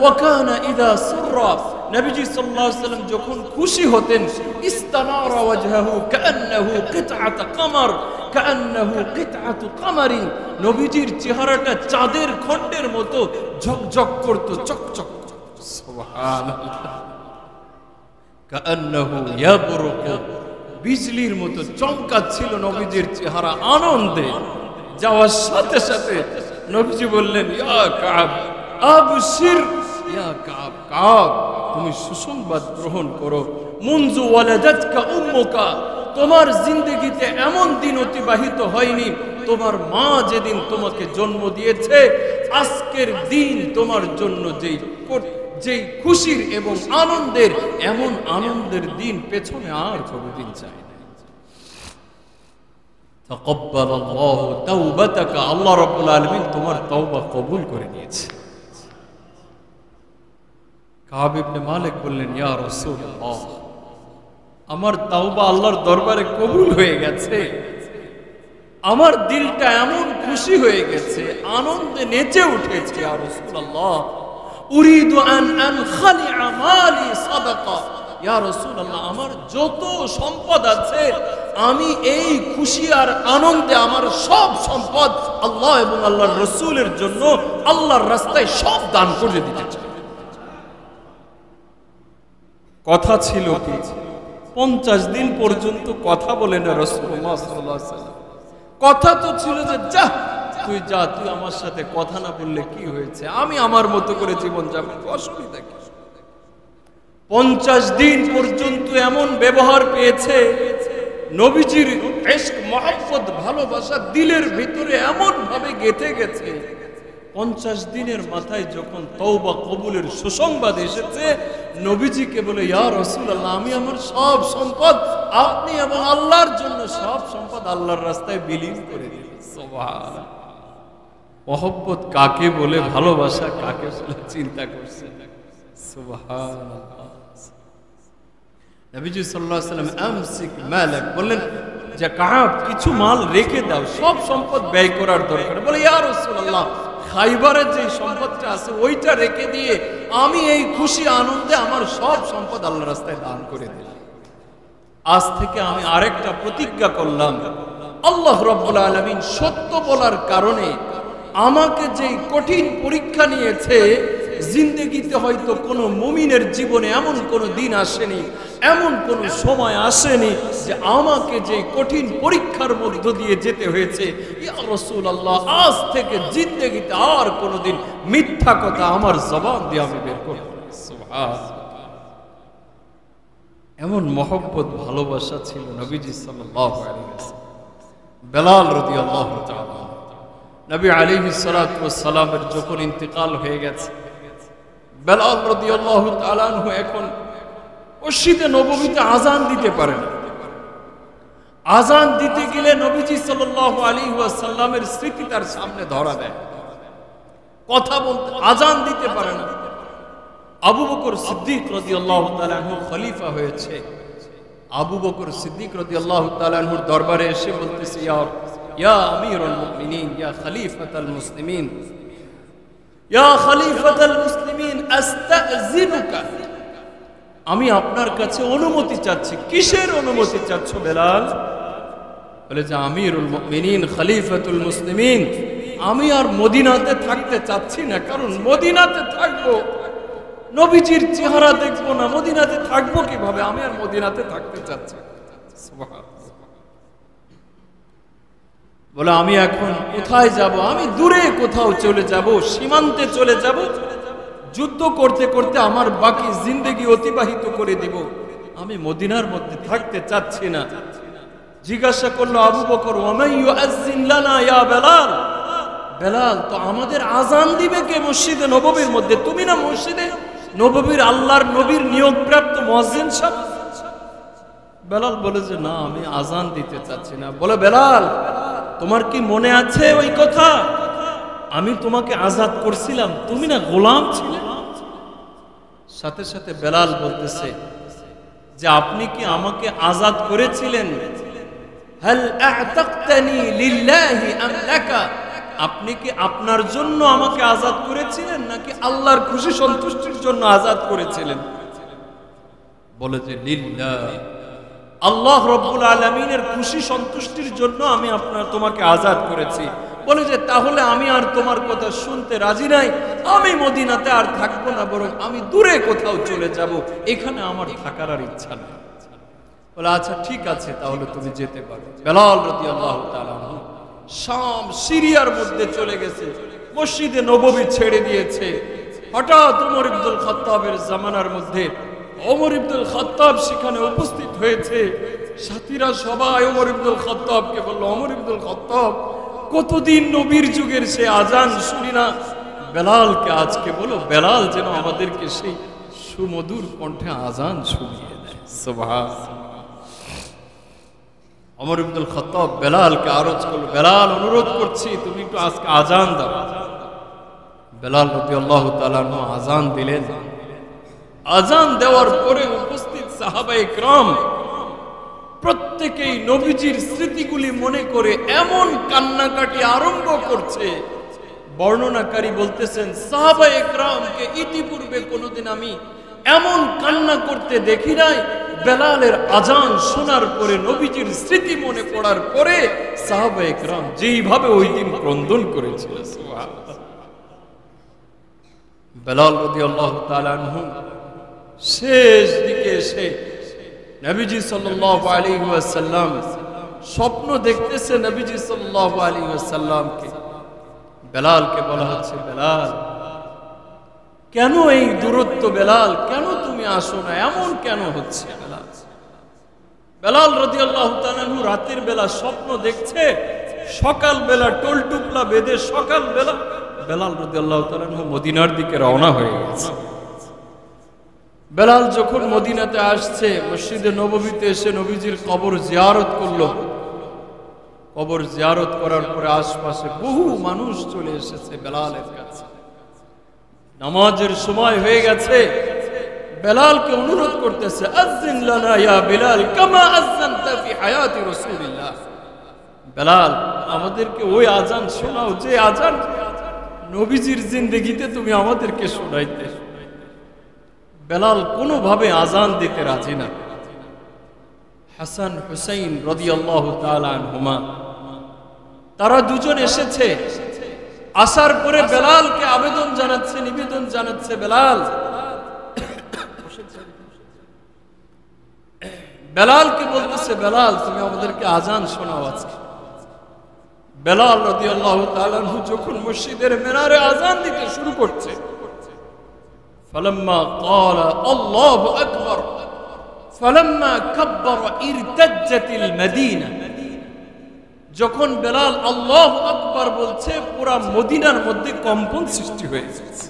ওয়াকানা ইদা সুররা, নবীজি সাল্লাল্লাহু আলাইহি ওয়াসাল্লাম যখন খুশি হতেন, ইস্তানারা ওয়াজহু কান্নাহু কিতআত কামার, কান্নাহু কিতআতু কামারিন, নবীজির চেহারাটা চাঁদের খণ্ডের মতো ঝকঝক করত, চকচক। সুবহানাল্লাহ, কান্নাহু ইয়াবরুকু, বিজলির মতো চমকাচ্ছিল নবীজির চেহারা আনন্দে। যাওয়ার সাথে সাথে নবীজি বললেন, ইয়া কাব আবশির, ইয়া কাব, কাব তুমি সুসংবাদ গ্রহণ করো। মুনজু ওয়ালাদাতকা উম্মুকা, তোমার জিন্দেগিতে এমন দিন অতিবাহিত হয়নি, তোমার মা যেদিন তোমাকে জন্ম দিয়েছে, আজকের দিন তোমার জন্য যেই খুশির এবং আনন্দের, এমন আনন্দের দিন পেছনে আর কোনদিন চাই না। তাকাব্বালাল্লাহু তাওবাতাকা, আল্লাহ রাব্বুল আলামিন তোমার তওবা কবুল করে নিয়েছে। কাব ইবনে মালিক বললেন, ইয়া রাসূলুল্লাহ, আমার তাওবা আল্লাহর দরবারে কবুল হয়ে গেছে, আমার দিলটা এমন খুশি হয়ে গেছে, আনন্দে নেচে উঠেছে। ইয়া রাসূলুল্লাহ, উরিদু আন আনখালিআ মালি সাদাকা, ইয়া রাসূলুল্লাহ, আমার যত সম্পদ আছে আমি এই খুশি আর আনন্দে আমার সব সম্পদ আল্লাহ এবং আল্লাহর রাসূলের জন্য আল্লাহর রাস্তায় সব দান করে দিতে চাই। কথা ছিল কি 50 দিন পর্যন্ত কথা বলেন না রাসূলুল্লাহ সাল্লাল্লাহু আলাইহি ওয়াসাল্লাম। কথা তো ছিল যে যা তুই যা, তুই আমার সাথে কথা না বললে কি হয়েছে, আমি আমার মতো করে জীবন যাপন, অসুবিধা কি? 50 দিন পর্যন্ত এমন ব্যবহার পেয়েছে, নবীজির ইশক মহব্বত ভালোবাসা দিলের ভিতরে এমন ভাবে গেঁথে গেছে। 50 দিনের মাথায় যখন তওবা কবুলের সুসংবাদ এসেছে, নবীজিকে বলে, ইয়া রাসূলুল্লাহ, আমি আমার সব সম্পদ আপনি এবং আল্লাহর জন্য সব সম্পদ আল্লাহর রাস্তায় বিলীন করে দিলেন। সুবহানাল্লাহ, মহব্বত কাকে বলে, ভালোবাসা কাকে বলে চিন্তা করছে। সুবহানাল্লাহ। নবীজি সাল্লাল্লাহু আলাইহি ওয়াসাল্লাম আমসিক মালাক বললেন যে কাব কিছু মাল রেখে দাও, সব সম্পদ ব্যয় করার দরকার। বলে, ইয়া রাসূলুল্লাহ, খাইবারের যে সম্পদটা আছে ওইটা রেখে দিয়ে আমি এই খুশি আনন্দে আমার সব সম্পদ আল্লাহর রাস্তায় দান করে দিলাম। আজ থেকে আমি আরেকটা প্রতিজ্ঞা করলাম, আল্লাহ রাব্বুল আলামিন সত্য বলার কারণে আমাকে যে কঠিন পরীক্ষা নিয়েছে, জিন্দেগিতে হয়তো কোনো মুমিনের জীবনে এমন কোনো দিন আসেনি, এমন কোনো সময় আসেনি যে আমাকে যে কঠিন পরীক্ষার মধ্য দিয়ে যেতে হয়েছে। ইয়া রাসূলুল্লাহ, আজ থেকে জিন্দেগিতে আর কোনোদিন মিথ্যা কথা আমার জবান দিয়ে আমি বের করব না। সুবহানাল্লাহ, এমন মহব্বত ভালোবাসা ছিল নবীজি সাল্লাল্লাহু আলাইহি ওয়াসাল্লাম। বেলাল রাদিয়াল্লাহু তাআলা, নবী আলাইহিস সালাতু ওয়াস সালামের যখন ইন্তেকাল হয়ে গেছে, বেলাল রাদিয়াল্লাহু তাআলা আনহু এখন মসজিদে নববীতে আযান দিতে পারে না। আযান দিতে গেলে নবীজি সাল্লাল্লাহু আলাইহি ওয়াসাল্লামের স্মৃতি তার সামনে ধরা দেয়, কথা বলতে আযান দিতে পারে না। আবু বকর সিদ্দিক রাদিয়াল্লাহু তাআলা আনহু খলিফা হয়েছে। আবু বকর সিদ্দিক রাদিয়াল্লাহু তাআলা আনহুর দরবারে এসে বলতেছে, ইয়া আমিরুল মুমিনিন, ইয়া খলিফাতুল মুসলিমিন, ইয়া খলিফাতুল মুসলিমিন, আস্তাযিনুকা, আমি আপনার কাছে অনুমতি চাচ্ছি। কিসের অনুমতি চাচ্ছ বেলাল? বলে যে আমিরুল মুমিনিন, খলিফাতুল মুসলিমিন, আমি আর মদিনাতে থাকতে চাচ্ছি না, কারণ মদিনাতে থাকবো নবীজির চেহারা দেখবো না, মদিনাতে থাকবো কিভাবে, আমি আর মদিনাতে থাকতে চাচ্ছি। সুবহানাল্লাহ। বলে আমি এখন কোথায় যাব? আমি দূরে কোথাও চলে যাব, সীমান্তে চলে যাব, যুদ্ধ করতে করতে আমার বাকি জিন্দেগি অতিবাহিত করে দিব। আমি মদিনার মধ্যে থাকতে চাচ্ছি না। জিজ্ঞাসা করলো আবু বকর, ওয়ামাই ইউআজ্জিন লানা ইয়া বেলাল, বেলাল তো আমাদের আজান দিবে কে মসজিদে নববীর মধ্যে? তুমি না মসজিদে নববীর আল্লাহর নবীর নিয়োগপ্রাপ্ত মুয়াজ্জিন সাহেব। বেলাল বলে যে না, আমি আজান দিতে চাচ্ছি না। বলে বেলাল, তোমার কি মনে আছে ওই কথা? আমি তোমাকে আজাদ করছিলাম, তুমি না গোলাম ছিলে। সাথে সাথে বেলাল বলতেছে যে আপনি কি আমাকে আজাদ করেছিলেন? হাল আ'তাকতানি লিল্লাহি আম লাকা, আপনি কি আপনার জন্য আমাকে আজাদ করেছিলেন নাকি আল্লাহর খুশি সন্তুষ্টির জন্য আজাদ করেছিলেন? বলে যে লিল্লাহ, আল্লাহ রব্বুল আলামিনের খুশি সন্তুষ্টির জন্য আমি তোমাকে আজাদ করেছি। বলে যে তাহলে আমি আর তোমার কথা শুনতে রাজি নাই, আমি মদিনাতে আর থাকবো না, বরং আমি দূরে কোথাও চলে যাব, এখানে আমার থাকার আর ইচ্ছা নেই। বলে আচ্ছা ঠিক আছে, তাহলে তুমি যেতে পারো। বেলাল রাদিয়াল্লাহু তাআলা আনহু শাম সিরিয়ার মধ্যে চলে গেছে, মসজিদে নববী ছেড়ে দিয়েছে। হঠাৎ ওমর ইবনুল খাত্তাবের জামানার মধ্যে ওমর ইবনুল খাত্তাব সেখানে উপস্থিত হয়েছে। সাথীরা সবাই ওমর ইবনুল খাত্তাবকে বলল, ওমর ইবনুল খাত্তাব, কতদিন নবীর যুগের সে আজান শুনি না, বেলালকে আজকে বলো, বেলাল যেন আমাদেরকে সেই সুমধুর কণ্ঠে আজান শুনিয়ে দেয়। সুবহানাল্লাহ। ওমর ইবনুল খাত্তাব বেলালকে আরজ করলো, বেলাল অনুরোধ করছি তুমি একটু আজকে আজান দাও। বেলাল রাদিয়াল্লাহু তাআলা আনহু আজান দিলেন। আজান দেওয়ার পরে উপস্থিত সাহাবায়ে কেরাম প্রত্যেকেই নবীজির স্মৃতিগুলি মনে করে এমন কান্নাকাটি আরম্ভ করছে। বর্ণনাকারী বলতেছেন সাহাবায়ে কেরামকে ইতিপূর্বে কোনোদিন আমি এমন কান্না করতে দেখি নাই। বেলালের আজান শোনার পরে, নবীজির স্মৃতি মনে পড়ার পরে সাহাবায়ে কেরাম যেইভাবে ওই দিন ক্রন্দন করেছিল। সুবহানাল্লাহ। বেলাল রাদিয়াল্লাহু তাআলা আনহু শেষ দিকে এসে নবীজি সাল্লাল্লাহু আলাইহি ওয়াসাল্লাম স্বপ্ন দেখতেছে। নবীজি সাল্লাল্লাহু আলাইহি ওয়াসাল্লামকে, বেলালকে বলা হচ্ছে, বেলাল কেন এই দূরত্ব? বেলাল কেন তুমি আসো না? এমন কেন হচ্ছে? বেলাল বেলাল রাদিয়াল্লাহু তাআলা আনহু রাতের বেলা স্বপ্ন দেখছে, সকাল বেলা টোলটুপলা বেঁধে সকাল বেলা বেলাল রাদিয়াল্লাহু তাআলা আনহু মদিনার দিকে রওনা হয়ে গেছে। বেলাল যখন মদিনাতে আসছে, মসজিদে নববীতে এসে নবীজির কবর জিয়ারত করলো। কবর জিয়ারত করার পরে আশপাশে বহু মানুষ চলে এসেছে বেলালের কাছে। নামাজের সময় হয়ে গেছে, বেলালকে অনুরোধ করতেছে, আযিন লানা ইয়া বেলাল কামা আযানতা ফি হায়াতি রাসূলিল্লাহ। বেলাল আমাদেরকে ওই আজান শোনাও যে আজান নবীজির জিন্দেগিতে তুমি আমাদেরকে শোনাইতে। বেলাল কোনোভাবে আজান দিতে রাজি না। হাসান হুসাইন রাদিয়াল্লাহু তাআলা আনহুমা তারা দুজন এসেছে। আসার পরে বেলালকে আবেদন জানাচ্ছে, নিবেদন জানাচ্ছে, বেলাল বেলালকে বলতেছে, বেলাল তুমি আমাদেরকে আজান শোনাও আজকে। বেলাল রাদিয়াল্লাহু তাআলা আনহু যখন মসজিদের মিনারে আজান দিতে শুরু করছে, فلما قال الله أكبر فلما كبر ارتجت المدينة, যখন বেলাল আল্লাহু আকবার বলছে পুরা মদিনার মধ্যে কম্পন সৃষ্টি হয়ে গেছে।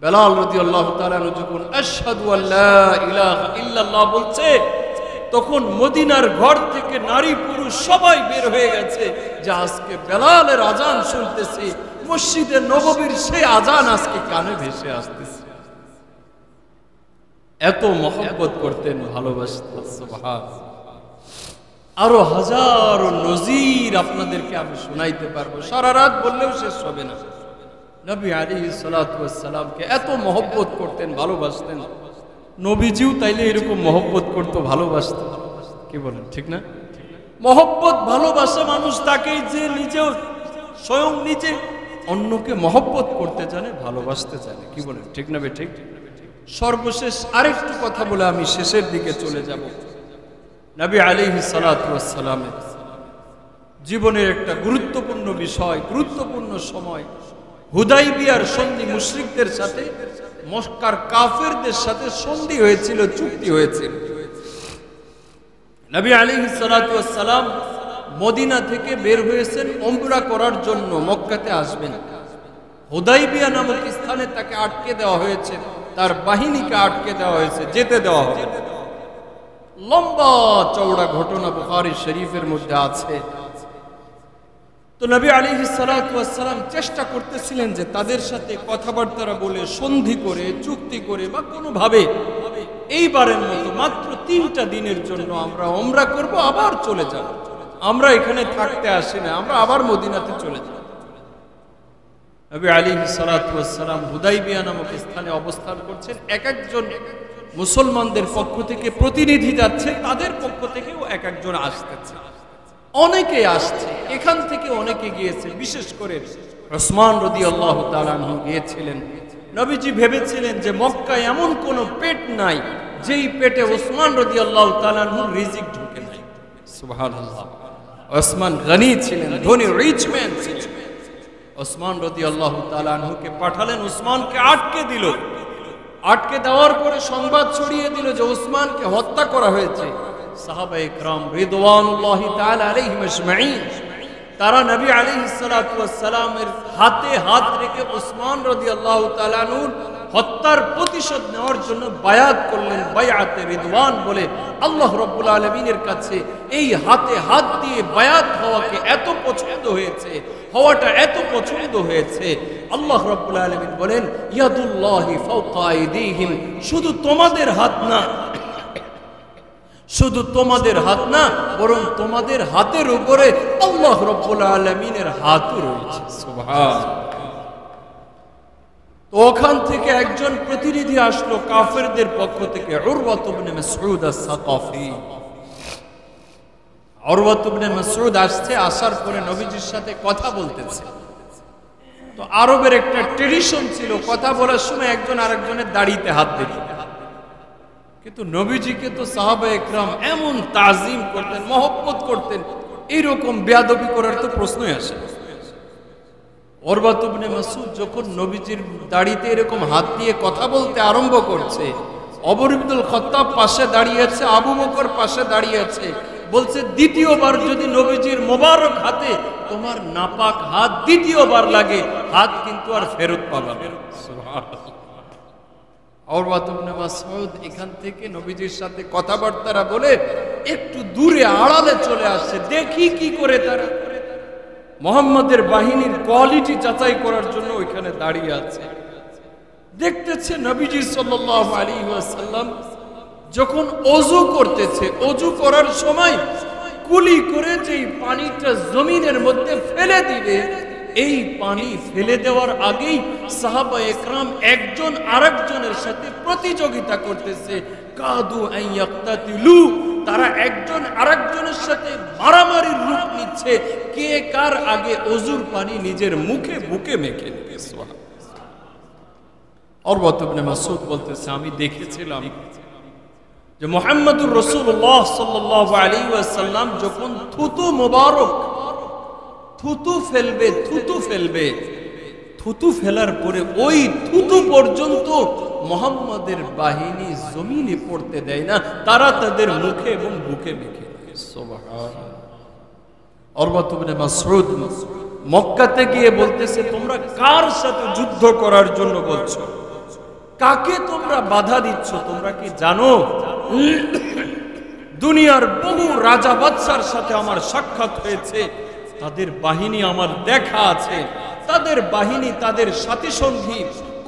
বেলাল রাদিয়াল্লাহু তাআলা যখন আশহাদু আল্লা ইলাহা ইল্লাল্লাহ বলছে, তখন মদিনার ঘর থেকে নারী পুরুষ সবাই বের হয়ে গেছে যে আজকে বেলালের আজান শুনতেছি। মসজিদে নববীর সেই আজান আজকে কানে ভেসে আসতেছে। এত মহব্বত করতেন, ভালোবাসতেন। সুবহানাল্লাহ। আরো হাজারো নজির আপনাদেরকে আমি শোনাইতে পারবো, সারা রাত বললেও শেষ হবে না। নবী আলাইহিস সালাতু ওয়াস সালামকে এত মহব্বত করতেন, ভালোবাসতেন। নবীজিও তাইলে এরকম মহব্বত করতো, ভালোবাসতেন। কি বলেন, ঠিক না? মহব্বত ভালোবাসা মানুষ তাকেই যে নিজেও স্বয়ং নিজে অন্যকে মহব্বত করতে জানে, ভালোবাসতে জানে। কি বলেন, ঠিক না? ঠিক। সর্বশেষ আরেকটু কথা বলে আমি শেষের দিকে চলে যাব। নবী আলাইহিস সালাতু ওয়াস সালামের জীবনের একটা গুরুত্বপূর্ণ বিষয়, গুরুত্বপূর্ণ সময়। হুদাইবিয়ার সন্ধি মুশরিকদের সাথে, মক্কার কাফেরদের সাথে সন্ধি হয়েছিল, চুক্তি হয়েছিল। নবী আলাইহিস সালাতু ওয়াস সালাম মদিনা থেকে বের হয়েছেন উমরা করার জন্য, মক্কাতে আসবেন। হুদাইবিয়া নামক স্থানে তাকে আটকে দেওয়া হয়েছে, তার বাহিনীকে আটকে দেওয়া হয়েছে, যেতে দেওয়া হবে। লম্বা চওড়া ঘটনা বুখারী শরীফের মধ্যে আছে। তো নবী আলাইহিস সালাতু ওয়াস সালাম চেষ্টা করতেছিলেন যে তাদের সাথে কথাবার্তা বলে, সন্ধি করে, চুক্তি করে বা কোনোভাবে এইবারের মতো মাত্র 3টা দিনের জন্য আমরা উমরা করব, আবার চলে যাব। আমরা এখানে থাকতে আসি না, আমরা আবার মদিনাতে চলে যাব। নবী আলাইহিস সালাতু ওয়াস সালাম হুদাইবিয়া নামক স্থানে অবস্থান করছেন। এক একজন মুসলমানদের পক্ষ থেকে প্রতিনিধি যাচ্ছে, তাদের পক্ষ থেকেও এক একজন আসতেছে, অনেকে আসছে, এখান থেকে অনেকে গিয়েছে। বিশেষ করে ওসমান রাদিয়াল্লাহু তাআলা আনহু গিয়েছিলেন। নবীজি ভেবেছিলেন যে মক্কায় এমন কোনো পেট নাই যেই পেটে ওসমান রাদিয়াল্লাহু তাআলা আনহুর রিজিক ঢুকে নাই। সুবহানাল্লাহ। ওসমান গনি ছিলেন, ধনী, রিচ ম্যান ছিলেন। ওসমান রাদিয়াল্লাহু তাআলা আনহুকে পাঠালেন, ওসমানকে আটকে দিল। আটকে দেওয়ার পরে সংবাদ ছড়িয়ে দিল যে ওসমানকে হত্যা করা হয়েছে। সাহাবায়ে কেরাম রিদওয়ানুল্লাহি তাআলা আলাইহিম আজমাইন তারা নবী আলাইহিস সালাতু ওয়াস সালামের হাতে হাত রেখে ওসমান রাদিয়াল্লাহু তাআলা আনহুর হত্যার প্রতিশোধ নেওয়ার জন্য বায়াত করলেন, বায়াতে রিদওয়ান বলে। আল্লাহ রাব্বুল আলামিনের কাছে এই হাতে হাত দিয়ে বায়াত হওয়াকে এত পছন্দ হয়েছে, হওয়াটা এত পছন্দ হয়েছে, আল্লাহ রাব্বুল আলামিন বলেন ইয়াদুল্লাহি ফাওকা আইদিহিম, শুধু তোমাদের হাত না, শুধু তোমাদের হাত না, বরং তোমাদের হাতের উপরে আল্লাহ রাব্বুল আলামিনের হাতও রয়েছে। সুবহানাল্লাহ। তো ওখান থেকে একজন প্রতিনিধি আসলো কাফেরদের পক্ষ থেকে, উরওয়া ইবনে মাসউদ আস-সাকাফি। উরওয়া ইবনে মাসউদ আসছে, আসার পরে নবীজির সাথে কথা বলতেছে। তো আরবের একটা ট্রেডিশন ছিল, কথা বলার সময় একজন আরেকজনের দাড়িতে হাত দিত। কিন্তু নবীজিকে তো সাহাবায়ে কেরাম এমন তাজিম করতেন, মহব্বত করতেন, এইরকম বেয়াদবি করার তো প্রশ্নই আসে না। উরওয়া ইবনে মাসউদ যখন নবীজির দাড়িতে এরকম হাত দিয়ে কথা বলতে আরম্ভ করছে, ওমর ইবনুল খাত্তাব পাশে দাঁড়িয়ে আছে, আবু বকর পাশে দাঁড়িয়ে আছে, বলছে দ্বিতীয়বার যদি নবীজির মোবারক হাতে তোমার নাপাক হাত দ্বিতীয়বার লাগে, হাত কিন্তু আর ফেরত পাবা না। সুবহানাল্লাহ। উরওয়া ইবনে মাসউদ এখান থেকে নবীজির সাথে কথাবার্তা বলে একটু দূরে আড়ালে চলে আসছে, দেখি কি করে তারা। মুহাম্মাদের বাহিনীর কোয়ালিটি যাচাই করার জন্য ওইখানে দাঁড়িয়ে আছে। দেখতেছে নবীজি সাল্লাল্লাহু আলাইহি ওয়াসাল্লাম যখন ওযু করতেছে, ওযু করার সময় কুলি করে যেই পানিটা জমিনের মধ্যে ফেলে দিবে, এই পানি ফেলে দেওয়ার আগেই সাহাবায়ে কেরাম একজন আরেকজনের সাথে প্রতিযোগিতা করতেছে। কাদু আন ইয়াক্তাতিলু, তারা একজন আরেকজনের সাথে মারামারির রূপ নিচ্ছে, কে কার আগে ওযুর পানি নিজের মুখে বুকে মেখে নেবে। উরওয়া ইবনে মাসউদ বলতেছে, আমি দেখেছিলাম যে মুহাম্মদুর রাসূলুল্লাহ সাল্লাল্লাহু আলাইহি ওয়াসাল্লাম যখন থুতু মোবারক থুতু ফেলবে, থুতু ফেলার পরে ওই থুতু পর্যন্ত মুহাম্মাদের বাহিনী জমিনে পড়তে দেয় না, তারা তাদের মুখে এবং বুকে মেখে নেয়। সুবহানাল্লাহ। উরওয়া ইবনে মাসউদ মক্কাতে গিয়ে বলতেছে, তোমরা কার সাথে যুদ্ধ করার জন্য বলছো? কাকে তোমরা বাধা দিচ্ছ? তোমরা কি জানো দুনিয়ার বহু রাজা বাদশার সাথে আমার সাক্ষাৎ হয়েছে, তাদের বাহিনী আমার দেখা আছে, তাদের বাহিনী তাদের সাথী সঙ্গী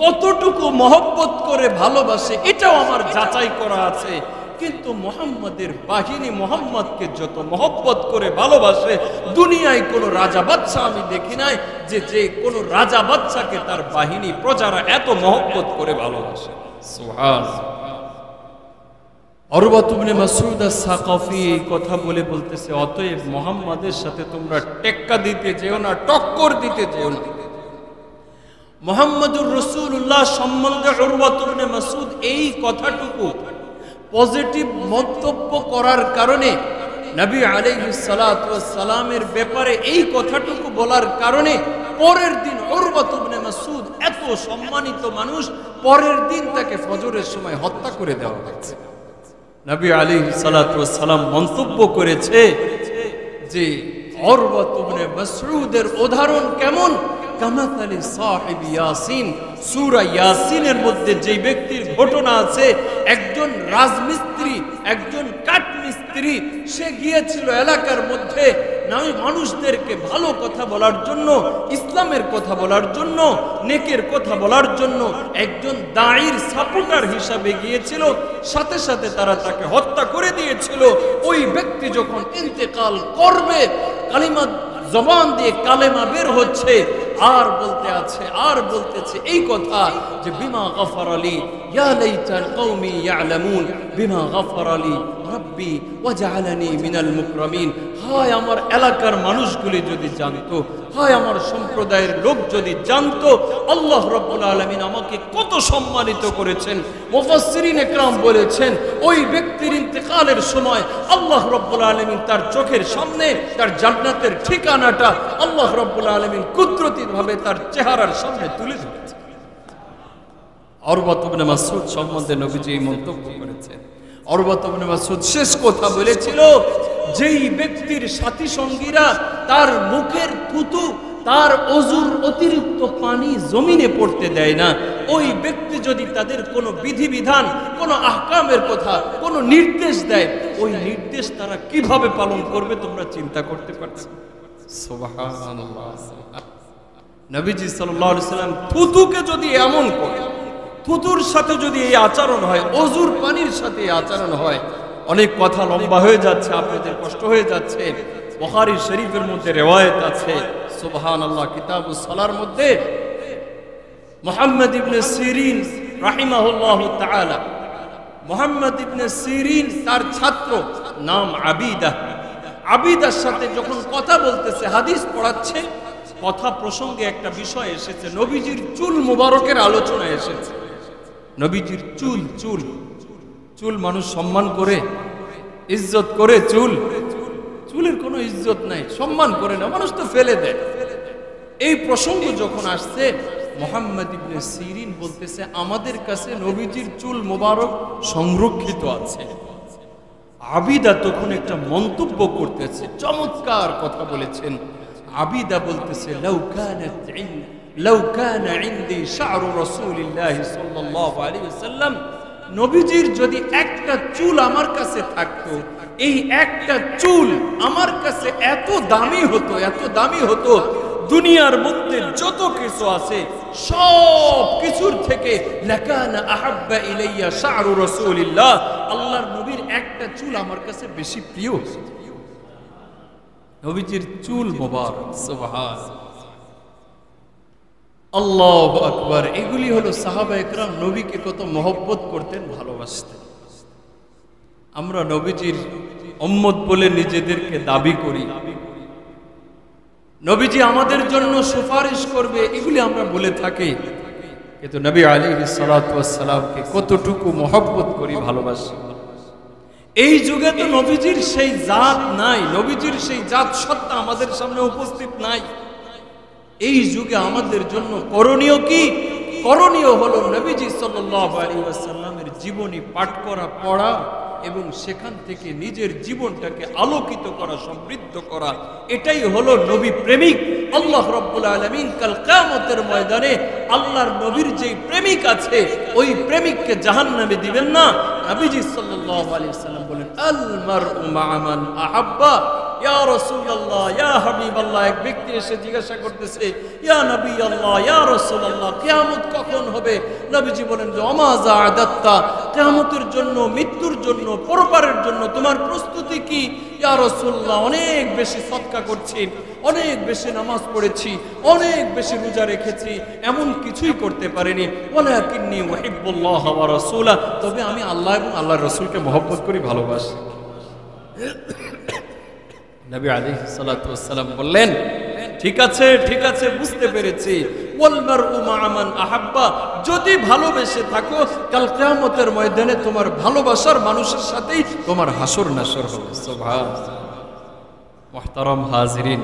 কতটুকু মহব্বত করে ভালোবাসে এটাও আমার যাচাই করা আছে। কিন্তু মুহাম্মাদের বাহিনী মুহাম্মদকে যত মহব্বত করে ভালোবাসে, দুনিয়ায় কোনো রাজা বাদশা আমি দেখি নাই যে কোনো রাজা বাদশাকে তার বাহিনী প্রজারা এত মহব্বত করে ভালোবাসে। সুবহানাল্লাহ। উরওয়া ইবনে মাসউদ আস-সাকাফি এই কথা বলে বলতেছে, অতএব মুহাম্মাদের সাথে তোমরা টেক্কা দিতে যেও না, টক্কর দিতে যেও না। মুহাম্মদুর রাসূলুল্লাহ সম্বন্ধে উরওয়া ইবনে মাসউদ এই কথাটুকু পজিটিভ মন্তব্য করার কারণে নবী আলাইহিস সালাতু ওয়াস সালামের ব্যাপারে এই কথাটুকু বলার কারণে পরের দিন উরওয়া ইবনে মাসউদ, এত সম্মানিত মানুষ, পরের দিন তাকে ফজরের সময় হত্যা করে দেওয়া হয়েছে। নবী আলাইহিস সালাতু ওয়াস সালাম মন্তব্য করেছে যে উরওয়া ইবনে মাসউদের উদাহরণ কেমন? কামাতালি সাহিব ইয়াসিন, সূরা ইয়াসিনের মধ্যে যে ব্যক্তির ঘটনা আছে, একজন রাজমিস্ত্রি, একজন কাঠমিস্ত্রি, সে গিয়েছিল এলাকার মধ্যে মানুষদেরকে ভালো কথা বলার জন্য, ইসলামের কথা বলার জন্য, নেকের কথা বলার জন্য, একজন দাঈর সাপোর্টার হিসাবে গিয়েছিল। সাথে সাথে তারা তাকে হত্যা করে দিয়েছিল। ওই ব্যক্তি যখন ইন্তেকাল করবে, কালিমা জবান দিয়ে কালেমা বের হচ্ছে, আর বলতেছে এই কথা যে বিমা গফারালি ইয়া লাইতাল কওমি ইয়ালামুন বিমা গফারালি রাব্বি ওয়া জাআলানি মিনাল মুকরামিন। হায় আমার এলাকার মানুষগুলি যদি জানতো, হায় আমার সম্প্রদায়ের লোক যদি জানতো আল্লাহ রাব্বুল আলামিন আমাকে কত সম্মানিত করেছেন। মুফাসসিরিন ইকরাম বলেছেন ওই ব্যক্তির ইন্তেকালের সময় আল্লাহ রাব্বুল আলামিন তার চোখের সামনে তার জান্নাতের ঠিকানাটা আল্লাহ রাব্বুল আলামিন কুদরতিভাবে তার চেহারার সামনে তুলে ধরেছেন। উরওয়া ইবনে মাসউদ সম্বন্ধে নবীজি এই মন্তব্য করেছেন। উরওয়া ইবনে মাসউদ শেষ কথা বলেছিল, যেই ব্যক্তির সাথী সঙ্গীরা তার মুখের থুতু, তার অজুর অতিরিক্ত পানি জমিনে পড়তে দেয় না, ওই ব্যক্তি যদি তাদের কোনো বিধিবিধান, কোনো আহকামের কথা, কোনো নির্দেশ দেয়, ওই নির্দেশ তারা কিভাবে পালন করবে তোমরা চিন্তা করতে পারছো? সুবহানাল্লাহ। নবীজি সাল্লাল্লাহু আলাইহি সাল্লাম থুতুকে যদি এমন করে, থুতুর সাথে যদি এই আচরণ হয়, অজুর পানির সাথে এই আচরণ হয়, অনেক কথা লম্বা হয়ে যাচ্ছে, আপনাদের কষ্ট হয়ে যাচ্ছে। বুখারী শরীফের মধ্যে রিওয়ায়াত আছে, সুবহানাল্লাহ, কিতাবুস সালার মধ্যে মুহাম্মদ ইবনে সিরিন রাহিমাহুল্লাহু তাআলা, মুহাম্মদ ইবনে সিরিন তার ছাত্র নাম আবিদা, আবিদার সাথে যখন কথা বলতেছে, হাদিস পড়াচ্ছে, কথা প্রসঙ্গে একটা বিষয় এসেছে, নবীজির চুল মুবারকের আলোচনা এসেছে। নবীজির চুল চুল চুল মানুষ সম্মান করে, ইজ্জত করে। চুলের কোনো ইজ্জত নাই, সম্মান করে না, মানুষ তো ফেলে দেয়। এই প্রসঙ্গ যখন আসছে, মুহাম্মদ ইবনে সিরিন বলতেছে আমাদের কাছে নবীজির চুল মুবারক সংরক্ষিত আছে। আবিদা তখন একটা মন্তব্য করতেছে, চমৎকার কথা বলেছেন। আবিদা বলতেছে লাউ কানা ইনদি শা'রু রাসূলিল্লাহি সাল্লাল্লাহু আলাইহি ওয়াসাল্লাম, নবীজির যদি একটা চুল আমার কাছে থাকতো, এই একটা চুল আমার কাছে এত দামি হতো, এত দামি হতো, দুনিয়ার মধ্যে যত কিছু আছে সব কিছুর থেকে লাকানা আহাব্বা ইলাইয়া শা'রু রাসূলিল্লাহ, আল্লাহর নবীর একটা চুল আমার কাছে বেশি প্রিয়। নবীজির চুল মোবারক, সুবহানাল্লাহ, আল্লাহু আকবার। এগুলি হলো সাহাবায়ে কেরাম নবীকে কত মহব্বত করতেন, ভালোবাসতেন। আমরা নবীজির উম্মত বলে নিজেদেরকে দাবি করি, নবীজি আমাদের জন্য সুপারিশ করবে, এগুলি আমরা বলে থাকি, কিন্তু নবী আলাইহিস সালাতু ওয়াস সালামকে কতটুকু মহব্বত করি, ভালোবাসি। এই যুগে তো নবীজির সেই জাত নাই, নবীজির সেই জাত সত্তা আমাদের সামনে উপস্থিত নাই। এই যুগে আমাদের জন্য করণীয় কি? করণীয় হলো নবীজি সাল্লাল্লাহু আলাইহি ওয়াসাল্লামের জীবনী পাঠ করা, পড়া এবং সেখান থেকে নিজের জীবনটাকে আলোকিত করা, সমৃদ্ধ করা। এটাই হলো নবী প্রেমিক। আল্লাহ রাব্বুল আলামিন কাল কিয়ামতের ময়দানে আল্লাহর নবীর যে প্রেমিক আছে, ওই প্রেমিককে জাহান্নামে দিবেন না। নবীজি সাল্লাল্লাহু আলাইহি ওয়াসাল্লাম বলেন আল মারউ মা'a মান আহাব্বা। ইয়া রাসূলুল্লাহ, ইয়া হাবিবাল্লাহ, এক ব্যক্তি এসে জিজ্ঞাসা করতেছে, ইয়া নবী আল্লাহ, ইয়া রাসূলুল্লাহ, কিয়ামত কখন হবে? নবীজি বলেন যে ওমা যা'দাত্তা, কিয়ামতের জন্য, মৃত্যুর জন্য, পরপারের জন্য তোমার প্রস্তুতি কি? ইয়া রাসূলুল্লাহ, অনেক বেশি সদকা করছি, অনেক বেশি নামাজ পড়েছি, অনেক বেশি রোজা রেখেছি, এমন কিছুই করতে পারিনি। ওয়ালাকিন্নী উহিব্বুল্লাহ ওয়া রাসূলা, তবে আমি আল্লাহ এবং আল্লাহর রাসূলকে মহব্বত করি, ভালোবাসি। নবী আলাইহিস সালাতু ওয়াস সালাম বললেন, ঠিক আছে, ঠিক আছে, বুঝতে পেরেছি। ওয়াল মারউ মা'a মান আহাব্বা, যদি ভালোবেসে থাকো, কাল কিয়ামতের ময়দানে তোমার ভালোবাসার মানুষের সাথেই তোমার হাসর নাসর হবে। সুবহানাল্লাহ। মুহতারাম হাজিরিন,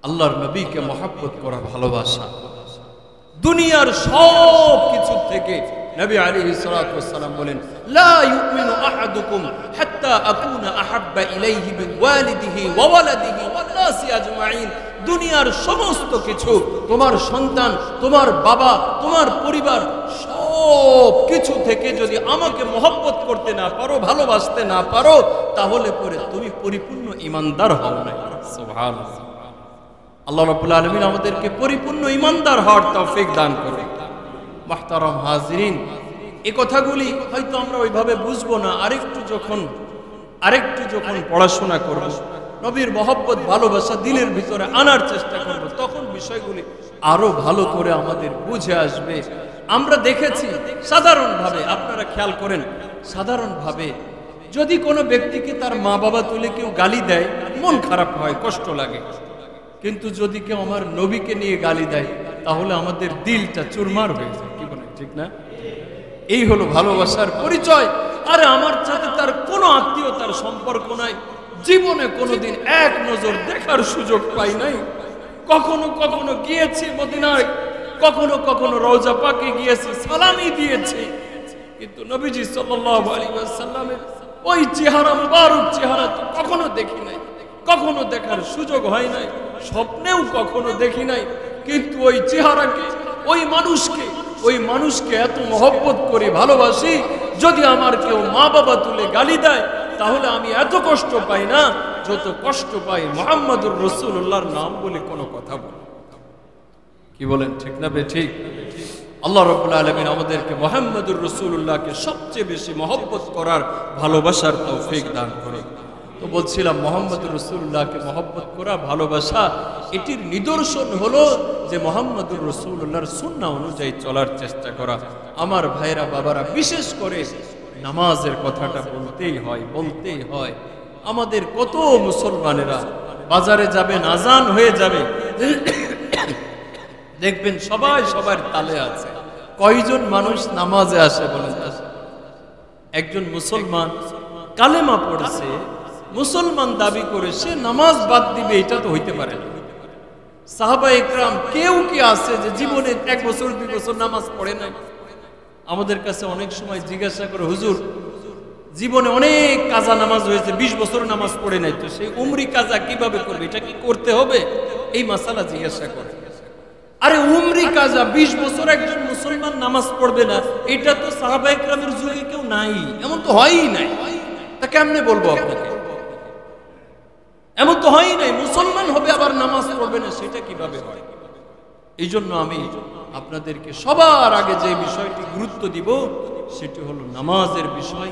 আল্লাহর নবীকে মহব্বত করা ভালোবাসা দুনিয়ার সব কিছু থেকে। নবী আলাইহিস সালাতু ওয়াস সালাম বলেন, লা ইউমিনু আহাদুকুম হাত্তা আকুনা আহাব্বা ইলাইহি মিন ওয়ালিদিহি ওয়া ওয়ালাদিহি ওয়ান নাসি আজমাইন। দুনিয়ার সমস্ত কিছু, তোমার সন্তান, তোমার বাবা, তোমার পরিবার, সব কিছু থেকে যদি আমাকে মহব্বত করতে না পারো, ভালোবাসতে না পারো, তাহলে পরে তুমি পরিপূর্ণ ঈমানদার হও না। সুবহানাল্লাহ। আল্লাহ রাব্বুল আলামিন আমাদেরকে পরিপূর্ণ ঈমানদার হওয়ার তৌফিক দান করুন। মুহতারাম হাজিরিন, এই কথাগুলি হয়তো আমরা ওইভাবে বুঝবো না, আরেকটু যখন পড়াশোনা করব, নবীর মহব্বত ভালোবাসা দিলের ভিতরে আনার চেষ্টা করব, তখন বিষয়গুলি আরো ভালো করে আমাদের বুঝে আসবে। আমরা দেখেছি সাধারণভাবে, আপনারা খেয়াল করেন, সাধারণভাবে যদি কোনো ব্যক্তিকে তার মা বাবা তুলে কেউ গালি দেয়, মন খারাপ হয়, কষ্ট লাগে। কিন্তু যদি কেউ আমার নবীকে নিয়ে গালি দেয়, তাহলে আমাদের দিলটা চুরমার হয়ে যায়। কি বলেন, ঠিক না? এই হলো ভালোবাসার পরিচয়। আরে আমার সাথে তার কোনো আত্মীয়তার সম্পর্ক নাই, জীবনে কোনোদিন এক নজর দেখার সুযোগ পাই নাই। কখনো কখনো গিয়েছি মদিনায়, কখনো রওজা পাকে গিয়েছি, সালামি দিয়েছি, কিন্তু নবীজি সাল্লাল্লাহু আলাইহি ওয়াসাল্লামের ওই চেহারা, মুবারক চেহারা তো কখনো দেখি নাই, কখনো দেখার সুযোগ হয় নাই, স্বপ্নেও কখনো দেখি নাই। কিন্তু ওই চেহারাকে, ওই মানুষকে এত মহব্বত করে ভালোবাসি, যদি আমার কেউ মা বাবা তুলে গালি দেয়, তাহলে আমি এত কষ্ট পাই না যত কষ্ট পাই মুহাম্মদুর রাসূলুল্লাহর নাম বলে কোনো কথা বলে। কি বলেন, ঠিক না ঠিক? আল্লাহ রাব্বুল আলামিন আমাদেরকে মুহাম্মদুর রাসূলুল্লাহকে সবচেয়ে বেশি মহব্বত করার, ভালোবাসার তৌফিক দান করুন। তো বলছিলাম, মুহাম্মদুর রাসূলুল্লাহকে মহব্বত করা, ভালোবাসা, এটির নিদর্শন হলো যে মুহাম্মদুর রাসূলুল্লাহর সুন্নাহ অনুযায়ী চলার চেষ্টা করা। আমার ভাইরা, বাবারা, বিশেষ করে নামাজের কথাটা বলতেই হয়। আমাদের কত মুসলমানেরা বাজারে যাবেন, আজান হয়ে যাবে, দেখবেন সবাই সবার তালে আছে। কয়জন মানুষ নামাজে আসে বলেন? একজন মুসলমান কালেমা পড়ছে, মুসলমান দাবি করে সে নামাজ বাদ দিবে, এটা তো হইতে পারে না। সাহাবা ইকরাম কেউ কি আছে যে জীবনে 1 বছর 2 বছর নামাজ পড়ে নাই? আমাদের কাছে অনেক সময় জিজ্ঞাসা করে, হুজুর জীবনে অনেক কাজা নামাজ হয়েছে, 20 বছর নামাজ পড়ে নাই, তো সেই উমরি কাজা কিভাবে করবে, এটা কি করতে হবে? এই মাসালা জিজ্ঞাসা করে। আরে উমরি কাজা 20 বছর একজন মুসলমান নামাজ পড়বে না, এটা তো সাহাবা ইকরামের যুগে কেউ নাই, এমন তো হয়ই নাই। তা কেমনে বলবো আপনাকে? এমন তো হয়ই নাই, মুসলমান হবে আবার নামাজ পড়বে না, সেটা কিভাবে হয়? এই জন্য আমি আপনাদেরকে সবার আগে যে বিষয়টি গুরুত্ব দিব, সেটি হলো নামাজের বিষয়।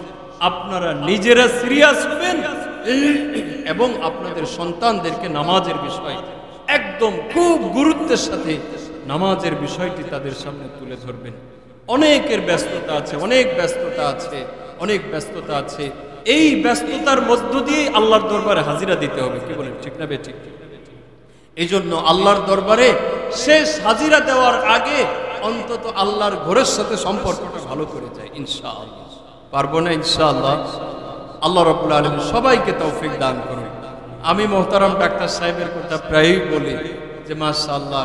আপনারা নিজেরা সিরিয়াস হবেন এবং আপনাদের সন্তানদেরকে নামাজের বিষয় একদম খুব গুরুত্বের সাথে নামাজের বিষয়টি তাদের সামনে তুলে ধরবেন। অনেকের ব্যস্ততা আছে। এই ব্যস্ততার মধ্য দিয়ে আল্লাহর দরবারে হাজিরা দিতে হবে। কি বলেন, ঠিক না বেঠিক? এই জন্য আল্লাহর দরবারে শেষ হাজিরা দেওয়ার আগে অন্তত আল্লাহর ঘরের সাথে সম্পর্কটা ভালো করে যায়। ইনশাআল্লাহ পারবো না? ইনশাআল্লাহ। আল্লাহ রাব্বুল আলামিন সবাইকে তৌফিক দান করুন। আমি মোহতারাম ডাক্তার সাহেবের কথা প্রায়ই বলি যে মাশাআল্লাহ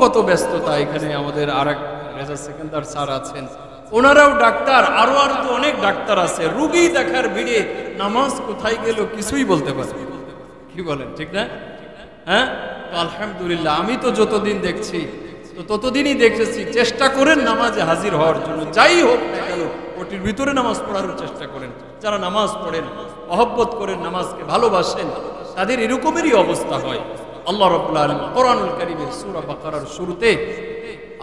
কত ব্যস্ততা। এখানে আমাদের আরেক রেজা সেকেন্দার স্যার আছেন, ওনারাও ডাক্তার, আরো তো অনেক ডাক্তার আছে। রোগী দেখার ভিড়ে নামাজ কোথায় গেল কিছুই বলতে পারে। কি বলেন, ঠিক না? হ্যাঁ, তো আলহামদুলিল্লাহ, আমি তো যতদিন দেখছি তো ততদিনই দেখেছি, চেষ্টা করেন নামাজে হাজির হওয়ার জন্য, যাই হোক না কেন ওটির ভিতরে নামাজ পড়ার চেষ্টা করেন। যারা নামাজ পড়েন, মহব্বত করেন, নামাজকে ভালোবাসেন, তাদের এরকমেরই অবস্থা হয়। আল্লাহ রাব্বুল আলামিন কোরআনুল কারীমের সূরা বাকারার শুরুতে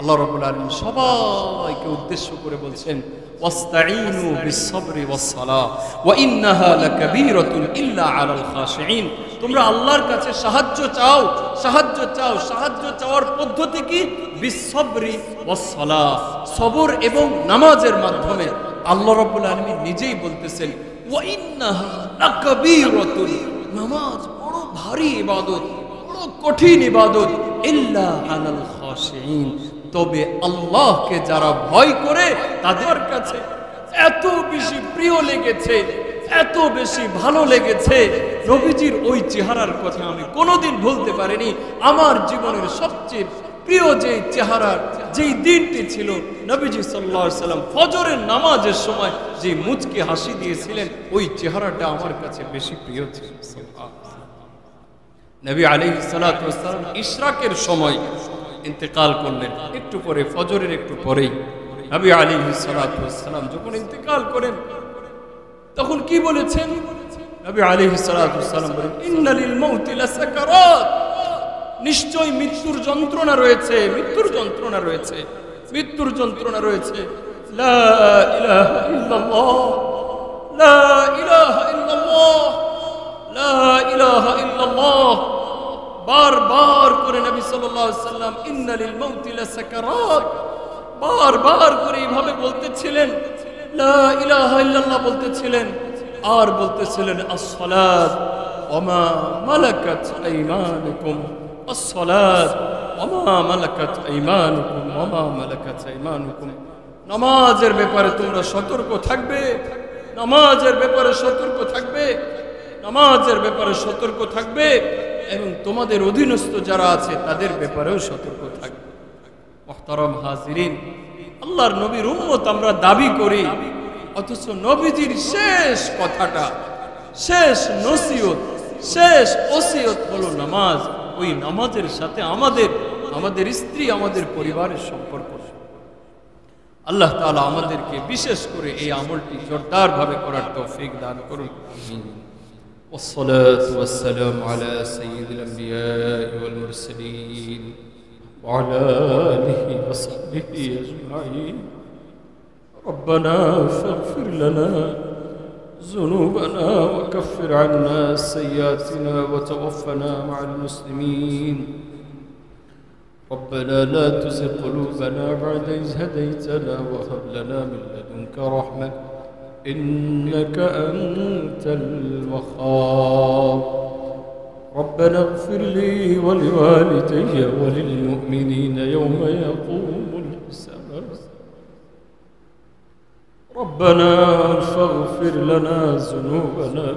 আল্লাহ রাব্বুল আলামিন সবাইকে উদ্দেশ্য করে বলছেন, ওয়াস্তাঈনু বিস-সাবরি ওয়াস-সালাহ ওয়া ইন্নাহা লাকাবীরাতুন ইল্লা আলাল খাশিঈন। তোমরা আল্লাহর কাছে সাহায্য চাওয়ার পদ্ধতি কি? বিস-সাবরি ওয়াস-সালাহ, সবর এবং নামাজের মাধ্যমে। আল্লাহ রাব্বুল আলামিন নিজেই বলতেছেন, ওয়া ইন্নাহা লাকাবীরাতুন, নামাজ বড় ভারী ইবাদত, বড় কঠিন ইবাদত, ইল্লা আলাল খাশিঈন, তবে আল্লাহকে যারা ভয় করে তাদের কাছে এত বেশি প্রিয় লেগেছে এত বেশি ভালো লেগেছে, নবীজির ওই চেহারার কথা আমি কোনোদিন ভুলতে পারিনি। আমার জীবনের সবচেয়ে প্রিয় যে চেহারার যেই দিনটি ছিল, নবীজি সাল্লাল্লাহু আলাইহি সাল্লাম ফজরের নামাজের সময় যে মুচকি হাসি দিয়েছিলেন, ওই চেহারাটা আমার কাছে বেশি প্রিয় ছিল। নবী আলাইহিস সালাতু ওয়াস সালাম ইশরাকের সময় ইন্তেকাল করলেন, একটু পরে, ফজরের একটু পরেই নবী আলাইহিস সালাতু ওয়াস সালাম যখন ইন্তেকাল করেন, তখন কি বলেছেন? নবী আলাইহিস সালাতু ওয়াস সালাম বলেন, ইন্না লিল মাউতি লাসাকারাত, নিশ্চয় মৃত্যুর যন্ত্রণা রয়েছে, মৃত্যুর যন্ত্রণা রয়েছে, মৃত্যুর যন্ত্রণা রয়েছে। লা ইলাহা ইল্লাল্লাহ, লা ইলাহা ইল্লাল্লাহ, লা ইলাহা ইল্লাল্লাহ, বারবার করে নবী সাল্লাল্লাহু আলাইহি ওয়াসাল্লাম ইন্না লিল মাউতি লাসাকারাত বারবার করে এইভাবে বলতেছিলেন, লা ইলাহা ইল্লাল্লাহ বলতেছিলেন, আর বলতেছিলেন আস-সালাত ওয়া মা মালাকাত আইমানুকুম, আস-সালাত ওয়া মা মালাকাত আইমানুকুম, ওয়া মা মালাকাত আইমানুকুম। নামাজের ব্যাপারে তোমরা সতর্ক থাকবে, নামাজের ব্যাপারে সতর্ক থাকবে, নামাজের ব্যাপারে সতর্ক থাকবে, এবং তোমাদের অধীনস্থ যারা আছে তাদের ব্যাপারেও সতর্ক থাকবে। মুহতারাম হাজিরিন, আল্লাহর নবীর উম্মত আমরা দাবি করি, অথচ নবীজির শেষ কথাটা, শেষ নসিহত, শেষ ওসিয়ত হলো নামাজ। ওই নামাজের সাথে আমাদের স্ত্রী, আমাদের পরিবারের সম্পর্ক। আল্লাহ তাআলা আমাদেরকে বিশেষ করে এই আমলটি জোরদার ভাবে করার তৌফিক দান করুন। والصلاة والسلام على سيد الأنبياء والمرسلين وعلى آله وصحبه أجمعين. ربنا فاغفر لنا ذنوبنا وكفر عنا سيئاتنا وتوفنا مع المسلمين. ربنا لا تزغ قلوبنا بعد إذ هديتنا وهب لنا من لدنك رحمة إنك أنت الوهاب. ربنا اغفر لي ولوالدي وللمؤمنين يوم يقوم الحساب. ربنا فاغفر لنا ذنوبنا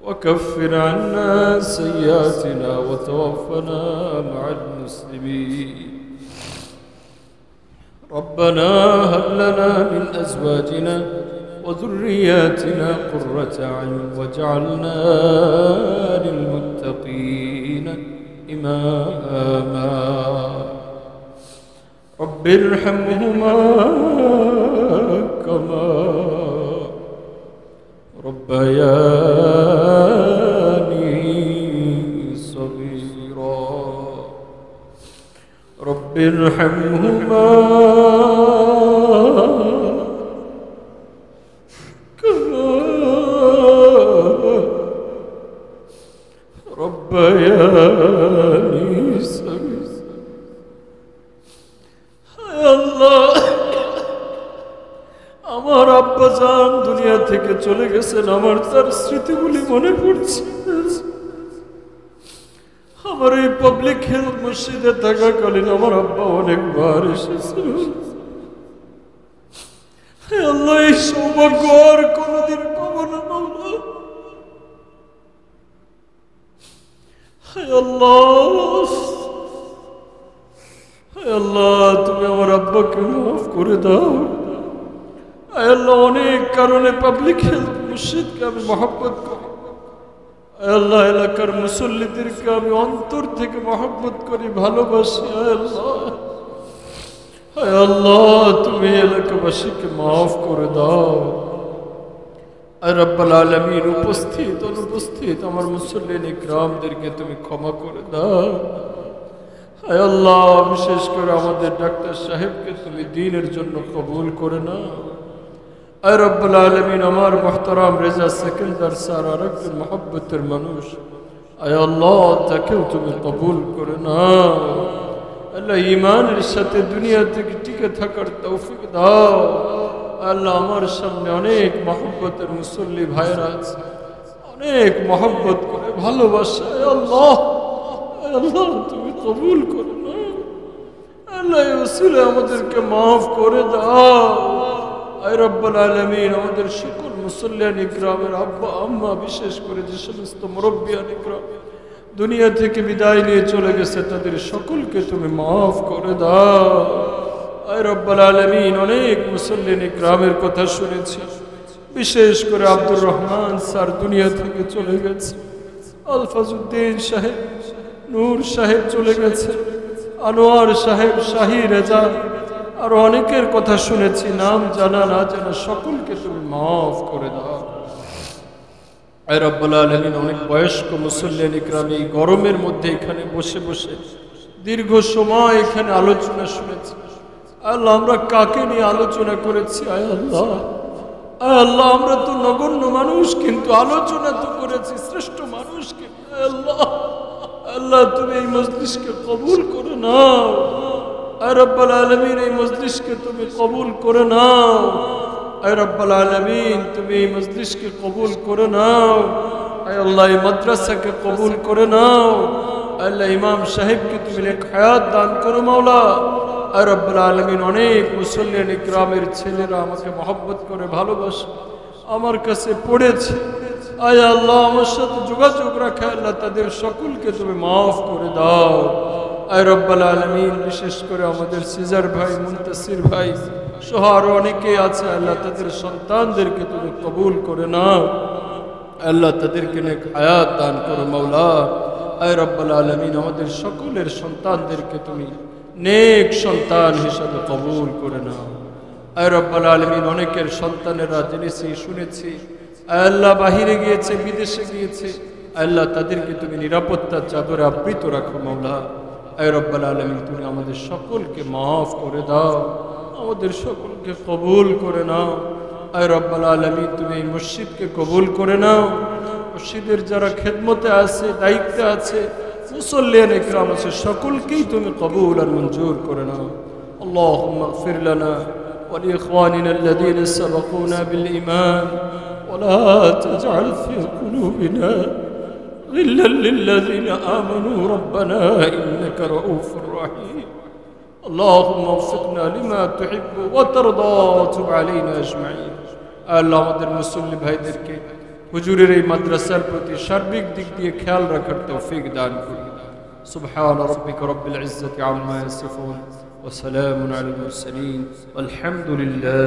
وكفر عنا سيئاتنا وتوفنا مع المسلمين. ربنا هب لنا من أزواجنا وذرياتنا قرة أعين واجعلنا للمتقين إماما. رب ارحمهما كما ربياني صغيرا. رب ارحمهما كما ربياني صغيرا. হায় আল্লাহ, আমার আব্বা জান দুনিয়া থেকে চলে গেছেন, আমার তার স্মৃতিগুলি মনে পড়ছে। আমার এই পাবলিক হেলথ মসজিদে থাকাকালীন আমার আব্বা অনেকবার এসেছিল। হে আল্লাহ, এই সৌভাগ্য আর কোনদিন পাবো না মাওলা। হে আল্লাহ, হে আল্লাহ, তুমি আমার আব্বাকে মাফ করে দাও। হে আল্লাহ, অনেক কারণে পাবলিক হেলথ মসজিদকে আমি মহব্বত করি। আল্লাহ, এলাকার মুসল্লিদেরকে আমি অন্তর থেকে মহব্বত করি, ভালোবাসি। হায় আল্লাহ, তুমি এলাকাবাসীকে মাফ করে দাও। আর রব্বুল আলামিন, উপস্থিত অনুপস্থিত আমার মুসল্লিন ইকরামদেরকে তুমি ক্ষমা করে দাও। হায় আল্লাহ, বিশেষ করে আমাদের ডাক্তার সাহেবকে তুমি দ্বীনের জন্য কবুল করে নাও। আয় রব্বুল আলামিন, আমার মুহতারাম রেজা সেকেন্দার স্যার আরেকজন মহব্বতের মানুষ, আয় আল্লাহ, তাকেও তুমি কবুল করে নাও। আল্লাহ, ঈমানের সাথে দুনিয়া থেকে টিকে থাকার তৌফিক দাও। আল্লাহ, আমার সামনে অনেক মহব্বতের মুসল্লি ভাইরা আছে, অনেক মহব্বত করে ভালোবাসে। আয় আল্লাহ, আয় আল্লাহ, তুমি কবুল করে নাও। আল্লাহ, এই ওসিলায় আমাদেরকে মাফ করে দাও। আয় রব্বুল আলামিন আমাদের সকল মুসল্লিয়ান ইকরামের আব্বা আম্মা বিশেষ করে যে সমস্ত মুরব্বিয়ান ইকরাম দুনিয়া থেকে বিদায় নিয়ে চলে গেছে তাদের সকলকে তুমি মাফ করে দাও। আয় রব্বুল আলামিন অনেক মুসল্লিয়ান ইকরামের কথা শুনেছি, বিশেষ করে আব্দুর রহমান স্যার দুনিয়া থেকে চলে গেছে, আলফাজউদ্দিন সাহেব, নূর সাহেব চলে গেছে, আনোয়ার সাহেব, শাহী রেজা, আর অনেকের কথা শুনেছি, নাম জানা না জানা সকলকে তুমি মাফ করে দাও। আয় রব্বুল আলামিন অনেক বয়স্ক মুসল্লিয়ান ইকরাম এই গরমের মধ্যে এখানে বসে বসে দীর্ঘ সময় এখানে আলোচনা শুনেছি। আল্লাহ আমরা কাকে নিয়ে আলোচনা করেছি? আয় আল্লাহ, আয় আল্লাহ আমরা তো নগণ্য মানুষ, কিন্তু আলোচনা তো করেছি শ্রেষ্ঠ মানুষকে। আয় আল্লাহ, আল্লাহ তুমি এই মজলিসকে কবুল করে নাও। আয় রব্বুল আলামিন এই মজলিসকে তুমি কবুল করে নাও। আয় রব্বুল আলামিন তুমি এই মজলিসকে কবুল করে নাও। আয় আল্লাহ এই মাদ্রাসাকে কবুল করে নাও। আল্লাহ ইমাম সাহেবকে তুমি নেক হায়াত দান করো মাওলা। আয় রব্বুল আলামিন অনেক মুসল্লিয়ান ইকরামের ছেলেরা আমাকে মহব্বত করে ভালোবাসে, আমার কাছে পড়েছে। আয় আল্লাহ আমার সাথে যোগাযোগ রাখে, আল্লাহ তাদের সকলকে তুমি মাফ করে দাও। আয় রব্বুল আলামিন বিশেষ করে আমাদের সিজার ভাই, মুনতাসির ভাই সহ আরো অনেকে আছে, আল্লাহ তাদের সন্তানদেরকে তুমি কবুল করে নাও। আল্লাহ তাদেরকে নেক হায়াত দান করো মাওলা। আয় রব্বুল আলামিন আমাদের সকলের সন্তানদেরকে তুমি নেক সন্তান হিসাবে কবুল করে নাও। আয় রব্বুল আলামিন অনেকের সন্তানেরা জেনেছি শুনেছি আল্লাহ বাহিরে গিয়েছে, বিদেশে গিয়েছে, আল্লাহ তাদেরকে তুমি নিরাপত্তার চাদরে আবৃত রাখো মাওলা। আয় রব্বুল আলামিন তুমি আমাদের সকলকে মাফ করে দাও, আমাদের সকলকে কবুল করে নাও। আয় রব্বুল আলামিন তুমি এই মসজিদকে কবুল করে নাও। মসজিদের যারা খেদমতে আছে, দায়িত্বে আছে, মুসল্লিয়ান ইকরাম আছে, সকলকেই তুমি কবুল আর মঞ্জুর করে নাও। আল্লাহুম্মা ইগফির লানা ওয়া লিইখওয়ানিনা আল্লাযীনা সাবাকুনা বিল ঈমান ওয়া লা তাজআল ফি কুলুবিনা গিল্লাল লিল্লাযীনা আমানু রাব্বানা ইন্নাকা রাউফুর রাহিম। اللهم وفقنا لما تحب وترضى وتب علينا اجمعين। আল্লাহ আমাদের মুসল্লি ভাইদেরকে হুজুরের এই মাদ্রাসার প্রতি সার্বিক দিক দিয়ে খেয়াল রাখার তৌফিক দান করুন। সুবহান রাব্বিকা রাব্বিল ইজ্জাতি আম্মা ইয়াসিফুন ওয়া সালামুন আলাল মুরসালিন ওয়ালহামদুলিল্লাহ।